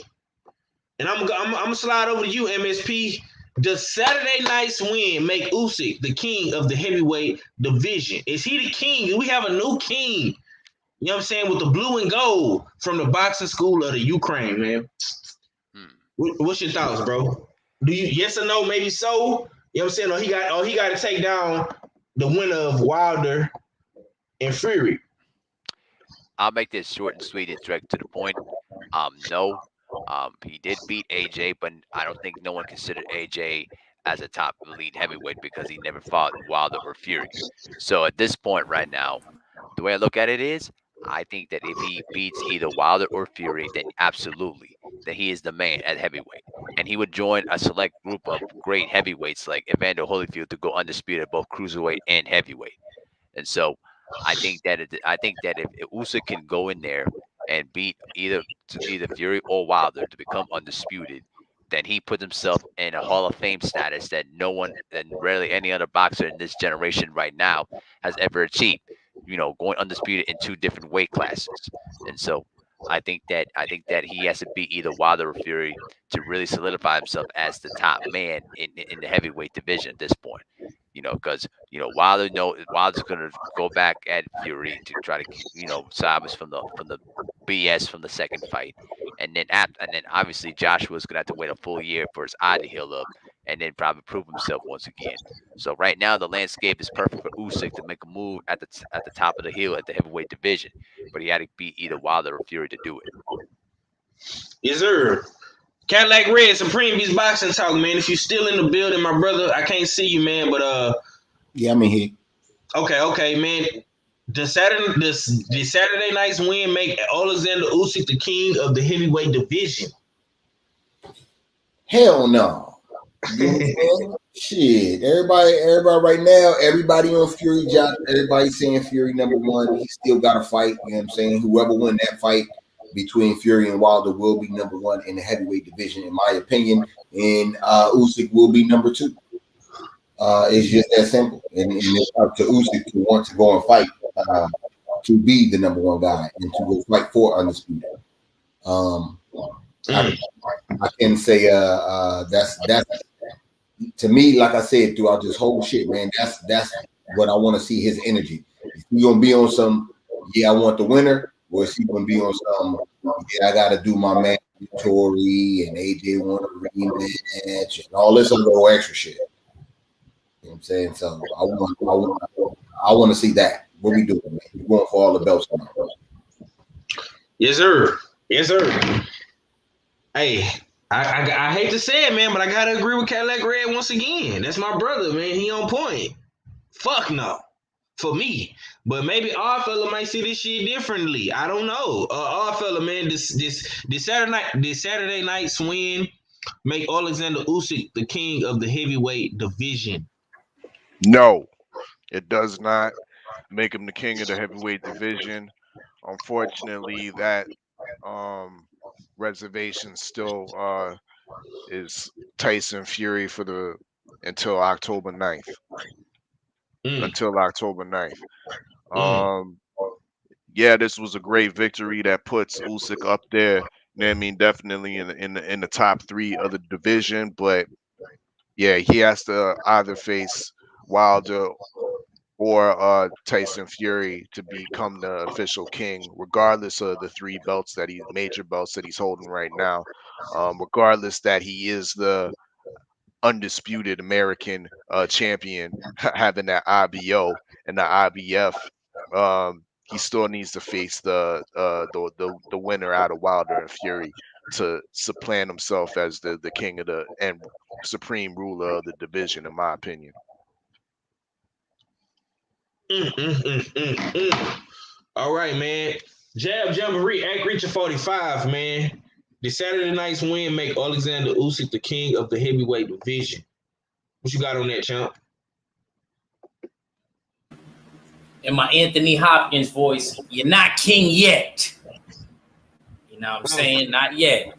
And I'm gonna slide over to you, MSP. The Saturday night's win make Usyk the king of the heavyweight division. Is he the king? We have a new king. You know what I'm saying? With the blue and gold from the boxing school of the Ukraine, man. What's your thoughts, bro? Do you yes or no? Maybe so. You know what I'm saying? Or he got to take down the winner of Wilder and Fury. I'll make this short and sweet and direct to the point. No. He did beat AJ, but I don't think no one considered AJ as a top elite heavyweight because he never fought Wilder or Fury. So at this point right now, the way I look at it is, I think that if he beats either Wilder or Fury, then absolutely, that he is the man at heavyweight. And he would join a select group of great heavyweights like Evander Holyfield to go undisputed at both cruiserweight and heavyweight. And so I think that if Usyk can go in there and beat either Fury or Wilder to become undisputed, then he puts himself in a Hall of Fame status that no one and rarely any other boxer in this generation right now has ever achieved. You know, going undisputed in two different weight classes. And so I think that he has to beat either Wilder or Fury to really solidify himself as the top man in the heavyweight division at this point. You know, because Wilder's going to go back at Fury to try to salvage from the BS from the second fight, and then obviously Joshua's going to have to wait a full year for his eye to heal up, and then probably prove himself once again. So right now the landscape is perfect for Usyk to make a move at the top of the hill at the heavyweight division, but he had to beat either Wilder or Fury to do it. Yes, sir. Cadillac Red, Supreme Beast Boxing Talk, man. If you're still in the building, my brother, I can't see you, man, but yeah, I'm in here. Okay, man. The Saturday night's win make Alexander Usyk the king of the heavyweight division. Hell no. Shit. Everybody right now, everybody on Fury, everybody saying Fury number one. He still got to fight. You know what I'm saying? Whoever win that fight between Fury and Wilder will be number one in the heavyweight division, in my opinion. And Usyk will be number two. It's just that simple. And it's up to Usyk to want to go and fight to be the number one guy and to go fight for undisputed. I can say that's to me, like I said throughout this whole shit, man. That's what I want to see, his energy. Is he gonna be on some? Yeah, I want the winner. Or is he gonna be on some? Yeah, I got to do my man Tory and AJ want a rematch and all this other extra shit. You know what I'm saying? So I want to see that. What we doing, man? We're going for all the belts tomorrow. Yes, sir. Hey, I hate to say it, man, but I gotta agree with Cadillac Red once again. That's my brother, man. He on point. Fuck no, for me. But maybe our fella might see this shit differently. I don't know. Our fella, man, this Saturday night's win make Alexander Usyk the king of the heavyweight division. No, it does not make him the king of the heavyweight division. Unfortunately, that reservation still is Tyson Fury until October 9th. Until October 9th. Yeah, this was a great victory that puts Usyk up there. You know what I mean? Definitely in the top 3 of the division. But yeah, he has to either face Wilder or Tyson Fury to become the official king, regardless of the 3 major belts that he's holding right now. Regardless that he is the undisputed American champion, having that IBO and the IBF. He still needs to face the winner out of Wilder and Fury to supplant himself as the king of and supreme ruler of the division, in my opinion. All right, man. Jab Jamboree, Act Reach 45, man. The Saturday night's win make Alexander Usyk the king of the heavyweight division. What you got on that, champ? In my Anthony Hopkins voice, you're not king yet. You know what I'm saying? Not yet,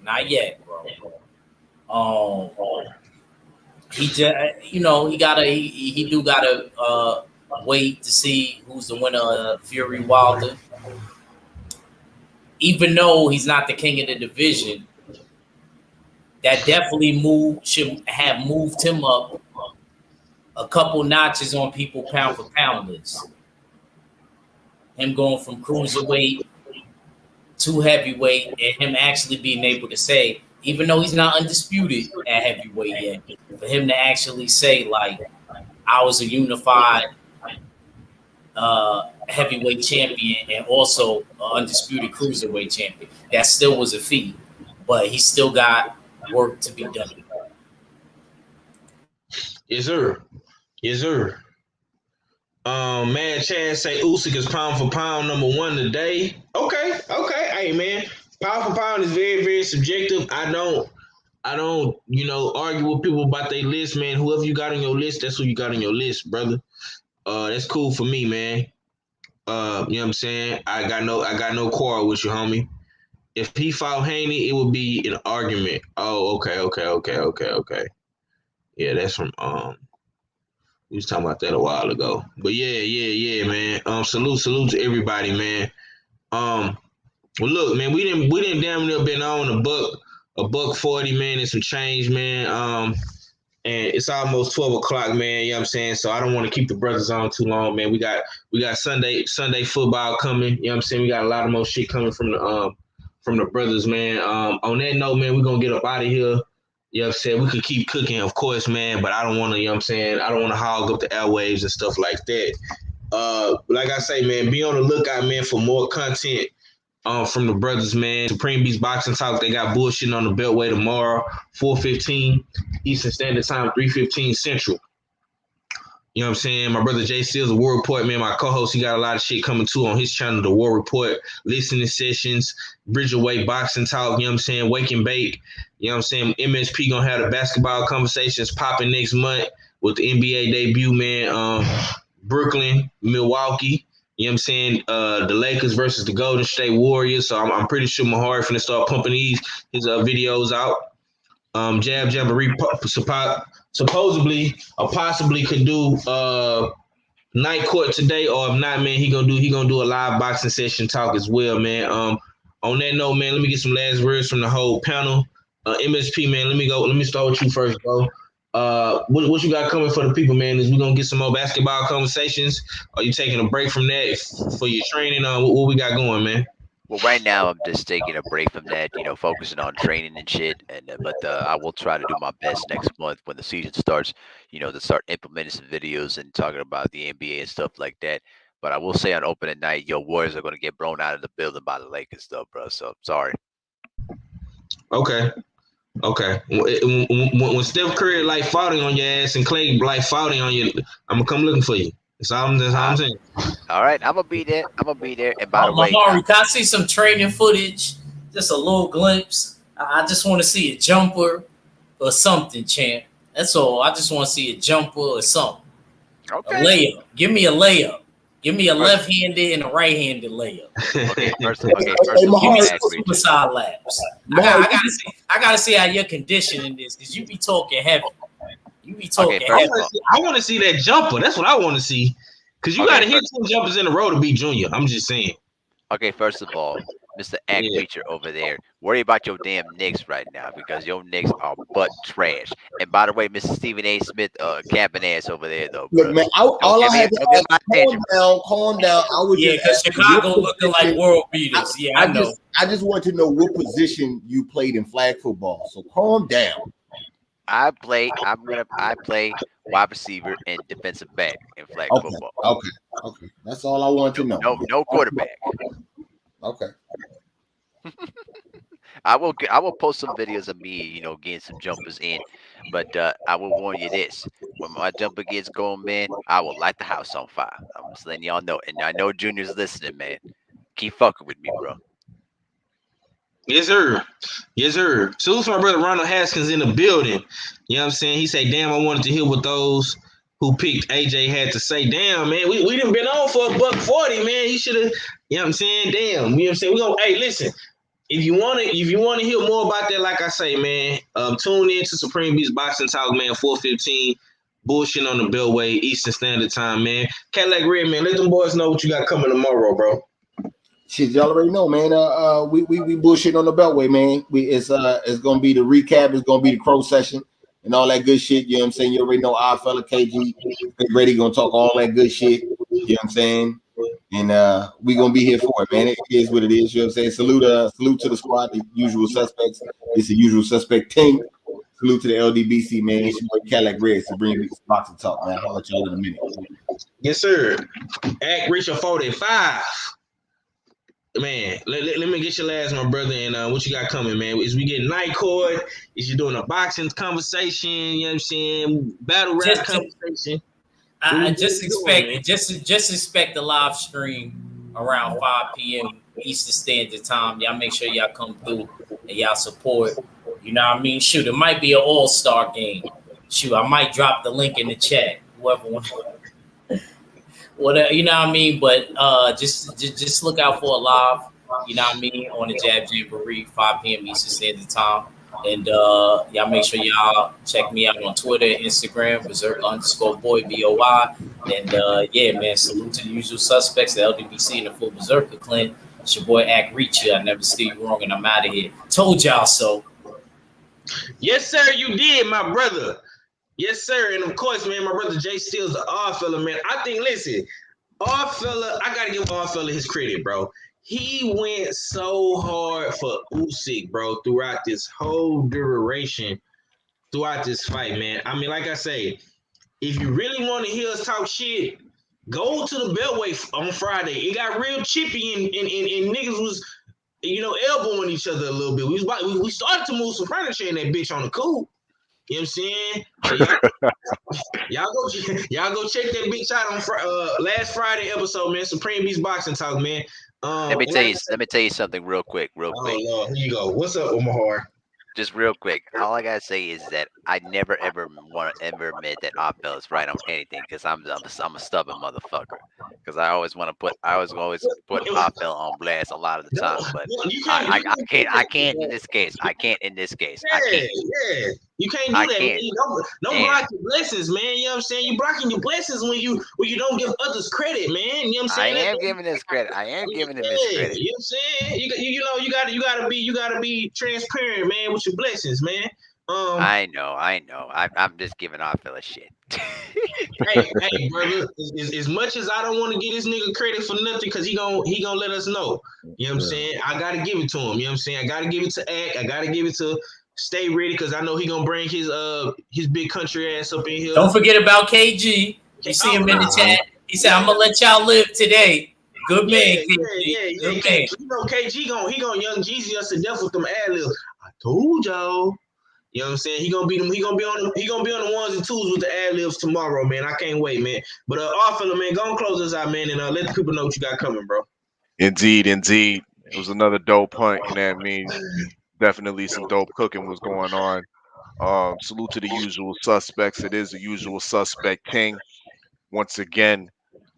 bro. He just, he do gotta wait to see who's the winner of Fury Wilder. Even though he's not the king of the division, that definitely should have moved him up a couple notches on people pound for pound list. Him going from cruiserweight to heavyweight, and him actually being able to say, even though he's not undisputed at heavyweight yet, for him to actually say, like, I was a unified heavyweight champion and also an undisputed cruiserweight champion. That still was a feat, but he still got work to be done. Yes, sir. Yes, sir. Man, Chad say Usyk is pound for pound #1 today. Okay. Hey, man, pound for pound is very, very subjective. I don't, argue with people about their list, man. Whoever you got on your list, that's who you got on your list, brother. That's cool for me, man. You know what I'm saying? I got no quarrel with you, homie. If he fought Haney, it would be an argument. Oh, okay. Yeah, that's from we was talking about that a while ago. But yeah, man. Salute to everybody, man. Well, look, man, we didn't damn near been on a buck 40, man, and some change, man. And it's almost 12 o'clock, man. You know what I'm saying? So I don't want to keep the brothers on too long, man. We got Sunday football coming. You know what I'm saying? We got a lot of more shit coming from the brothers, man. On that note, man, we're gonna get up out of here. You know what I'm saying? We could keep cooking, of course, man, but I don't want to, you know what I'm saying? I don't want to hog up the airwaves and stuff like that. Like I say, man, be on the lookout, man, for more content from the brothers, man. Supreme Beast Boxing Talk, they got bullshitting on the Beltway tomorrow, 4:15 Eastern Standard Time, 3:15 Central. You know what I'm saying? My brother Jay Seals, the War Report, man, my co-host, he got a lot of shit coming too on his channel, the War Report, listening sessions, Bridgerway Boxing Talk, you know what I'm saying? Wake and Bake, you know what I'm saying? MSP gonna have the basketball conversations popping next month with the NBA debut, man. Brooklyn, Milwaukee, you know what I'm saying? The Lakers versus the Golden State Warriors. So I'm pretty sure Mahari finna start pumping his videos out. Jab Jamboree supposedly or possibly could do night court today, or if not, man, he gonna do a live boxing session talk as well, man. On that note, man, let me get some last words from the whole panel. MSP, man, let me start with you first, bro. What you got coming for the people, man? Is we gonna get some more basketball conversations? Are you taking a break from that for your training? What we got going, man? Well, right now I'm just taking a break from that, focusing on training and shit. But I will try to do my best next month when the season starts, to start implementing some videos and talking about the NBA and stuff like that. But I will say on opening night, Warriors are going to get blown out of the building by the Lakers, though, bro. So sorry. Okay. When Steph Curry like fouling on your ass and Clay like fouling on you, I'm gonna come looking for you. That's all I'm saying. All right, I'm gonna be there. And by the way, Mahari, can I see some training footage? Just a little glimpse. I just want to see a jumper or something, champ. That's all. I just want to see a jumper or something. Okay. A layup. Give me a layup. Give me a left-handed and a right-handed layup. Okay, first of all, suicide laps. I gotta see how your conditioning is, because you be talking heavy. You be talking heavy. I want to see that jumper. That's what I want to see. Because you got to hit 2 jumpers in a row to be Junior. I'm just saying. Okay, first of all, Mr. Act Preacher over there, worry about your damn Knicks right now, because your Knicks are butt trash. And by the way, Mr. Stephen A. Smith, capping ass over there, though. Look, man, all I had to ask, calm down. I was because Chicago looking like world beaters. Yeah, I know. I just want to know what position you played in flag football. So calm down. I play wide receiver and defensive back in flag football. Okay. That's all I want to know. No quarterback. Okay. I will post some videos of me, getting some jumpers in, but I will warn you this: when my jumper gets going, man, I will light the house on fire. I'm just letting y'all know, and I know Junior's listening, man. Keep fucking with me, bro. Yes, sir. Yes, sir. Salute to my brother Ronald Haskins in the building. You know what I'm saying? He said, damn, I wanted to hear what those who picked AJ had to say. Damn, man, we done been on for $140, man. You should have, you know what I'm saying? Damn. You know what I'm saying? We're gonna, hey, listen. If you wanna hear more about that, like I say, man, tune in to Supreme Beast Boxing Talk, man, 415, bullshit on the Beltway, Eastern Standard Time, man. Cadillac Red, man, let them boys know what you got coming tomorrow, bro. Shit, y'all already know, man. We bullshit on the Beltway, man. It's gonna be the recap. It's gonna be the crow session and all that good shit. You know what I'm saying? You already know our fella KG. Ready gonna talk all that good shit. You know what I'm saying? And we gonna be here for it, man. It is what it is. You know what I'm saying? Salute to the squad, the usual suspects. It's the usual suspect team. Salute to the LDBC, man. It's your boy Cadillac Red, Supreme Beast Boxing Talk, man. I'll let y'all in a minute. Yes, sir. Act Richard 45. Man, let me get your last, my brother, and what you got coming, man? Is we getting night court? Is you doing a boxing conversation? You know what I'm saying? Battle rap conversation? I just expect the live stream around 5 p.m. Eastern Standard Time. Y'all make sure y'all come through and y'all support. You know what I mean? Shoot, it might be an all-star game. Shoot, I might drop the link in the chat. Whoever wants. Whatever, you know what I mean? But just look out for a live, you know what I mean, on the Jab Jamboree, 5 p.m. Eastern Standard Time. And y'all make sure y'all check me out on Twitter, Instagram, Berserk_boy, BOI. And yeah, man, salute to the usual suspects, the LDBC and the full Berserker clan. It's your boy Act Reacher. I never steer you wrong, and I'm out of here. Told y'all so. Yes, sir, you did, my brother. Yes, sir. And of course, man, my brother Jay Steele's the odd fella, man. I think, listen, odd fella, I got to give odd fella his credit, bro. He went so hard for Usyk, bro, throughout this whole duration, throughout this fight, man. I mean, like I say, if you really want to hear us talk shit, go to the Beltway on Friday. It got real chippy and niggas was, elbowing each other a little bit. We started to move some furniture in that bitch on the cool. You know what I'm saying? So y'all go check that bitch out on last Friday episode, man. Supreme Beast Boxing Talk, man. Let me tell you something real quick. Oh Lord, here you go. What's up, Omar? Just real quick, all I gotta say is that I never ever want to ever admit that I is right on anything, because I'm a stubborn motherfucker. Because I always put Oddfell on blast a lot of the time, but I can't in this case. I can't. Yeah. You can't do that. Don't block your blessings, man. You know what I'm saying? You're blocking your blessings when you don't give others credit, man. You know what I'm saying? I am giving him this credit. You know what I'm saying? You gotta be transparent, man, with your blessings, man. I know. I'm just giving Oddfell a shit. hey, brother. As much as I don't want to give this nigga credit for nothing, because he gonna let us know. You know what I'm saying? I gotta give it to him. You know what I'm saying? I gotta give it to Act. I gotta give it to Stay Ready, because I know he gonna bring his big country ass up in here. Don't forget about KG. You see him in the chat. He said, "I'm gonna let y'all live today." Good man, KG. Good man. You know, KG he gonna young Jeezy us to death with them ad libs. I told y'all. You know what I'm saying? He gonna be on the ones and twos with the ad libs tomorrow, man. I can't wait, man. But Oddfella, man, go and close us out, man, and let the people know what you got coming, bro. Indeed. It was another dope hunt, you know what I mean? Definitely some dope cooking was going on. Salute to the usual suspects. It is the usual suspect king. Once again,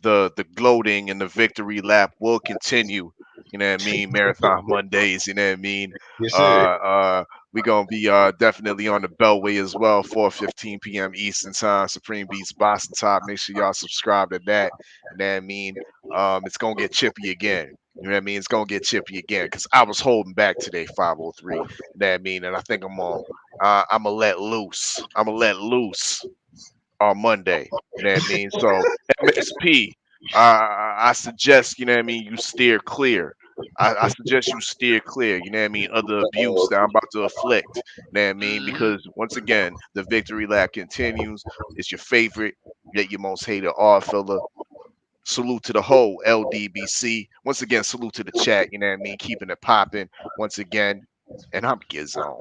the gloating and the victory lap will continue. You know what I mean? Marathon Mondays. You know what I mean? Yes, sir. We're gonna be definitely on the Beltway as well, 4:15 p.m. Eastern Time. Supreme Beats Boxing Top. Make sure y'all subscribe to that. You know what I mean? It's gonna get chippy again. You know what I mean? It's gonna get chippy again because I was holding back today, 503. You know what I mean? And I think I'm gonna let loose. I'm gonna let loose on Monday. You know what I mean? So MSP, I suggest, you know what I mean, you steer clear. I suggest you steer clear, you know what I mean, other abuse that I'm about to afflict. You know what I mean? Because once again, the victory lap continues. It's your favorite, yet your most hated odd fella. Salute to the whole LDBC. Once again, salute to the chat, you know what I mean, keeping it popping once again. And I'm Gizon.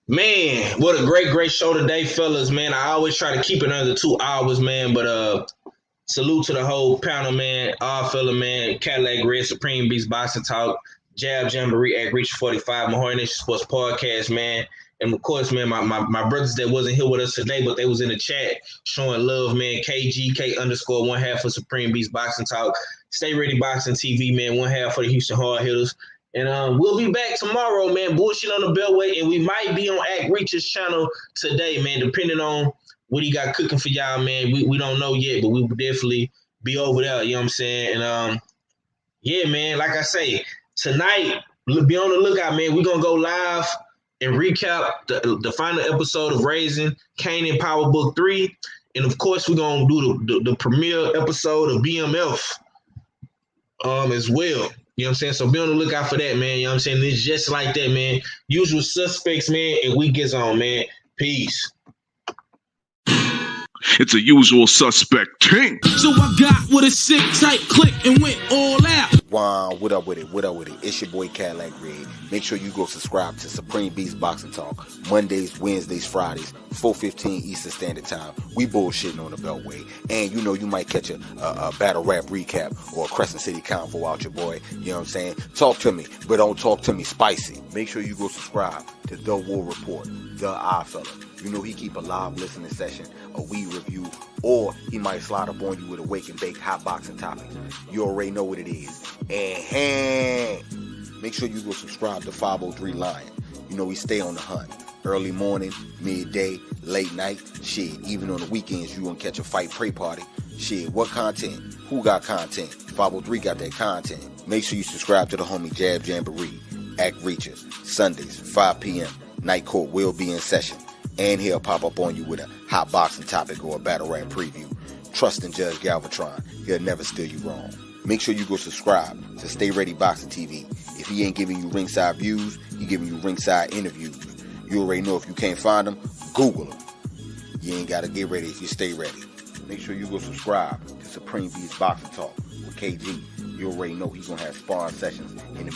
Man, what a great show today, fellas, man. I always try to keep it under 2 hours, man, but salute to the whole panel, man. All fella, man. Cadillac Red, Supreme Beast Boxing Talk, Jab Jamboree at Reach 45, Mahoney Nation Sports Podcast, man. And of course, man, my brothers that wasn't here with us today, but they was in the chat showing love, man. KGK_1/2 for Supreme Beast Boxing Talk. Stay Ready Boxing TV, man. 1/2 for the Houston Hard Hitters. And we'll be back tomorrow, man. Bullshit on the Beltway, and we might be on Act Reach's channel today, man, depending on what he got cooking for y'all, man. We don't know yet, but we will definitely be over there, you know what I'm saying? And yeah, man, like I say, tonight, be on the lookout, man. We're going to go live and recap the final episode of Raising Kanan Power Book 3. And, of course, we're going to do the premiere episode of BMF as well. You know what I'm saying? So be on the lookout for that, man. You know what I'm saying? It's just like that, man. Usual suspects, man, and we get on, man. Peace. It's a usual suspect team. So I got with a sick tight click and went all out. Wow, what up with it? What up with it? It's your boy Cadillac Red. Make sure you go subscribe to Supreme Beast Boxing Talk Mondays, Wednesdays, Fridays, 4:15 Eastern Standard Time. We bullshitting on the Beltway, and you know you might catch a battle rap recap or a Crescent City convo out your boy. You know what I'm saying? Talk to me, but don't talk to me spicy. Make sure you go subscribe to The War Report, The Odd Fella. You know he keep a live listening session, a weed review, or he might slide up on you with a wake and bake hot boxing topics. You already know what it is. And make sure you go subscribe to 503 Lion. You know we stay on the hunt. Early morning, midday, late night. Shit, even on the weekends you gonna catch a fight pray party. Shit, what content? Who got content? 503 got that content. Make sure you subscribe to the homie Jab Jamboree. Act Reacher, Sundays, 5 p.m. Night Court will be in session. And he'll pop up on you with a hot boxing topic or a battle rap preview. Trust in Judge Galvatron. He'll never steer you wrong. Make sure you go subscribe to Stay Ready Boxing TV. If he ain't giving you ringside views, he giving you ringside interviews. You already know if you can't find them, Google them. You ain't got to get ready if you stay ready. Make sure you go subscribe to Supreme Beast Boxing Talk with KG. You already know he's going to have sparring sessions in the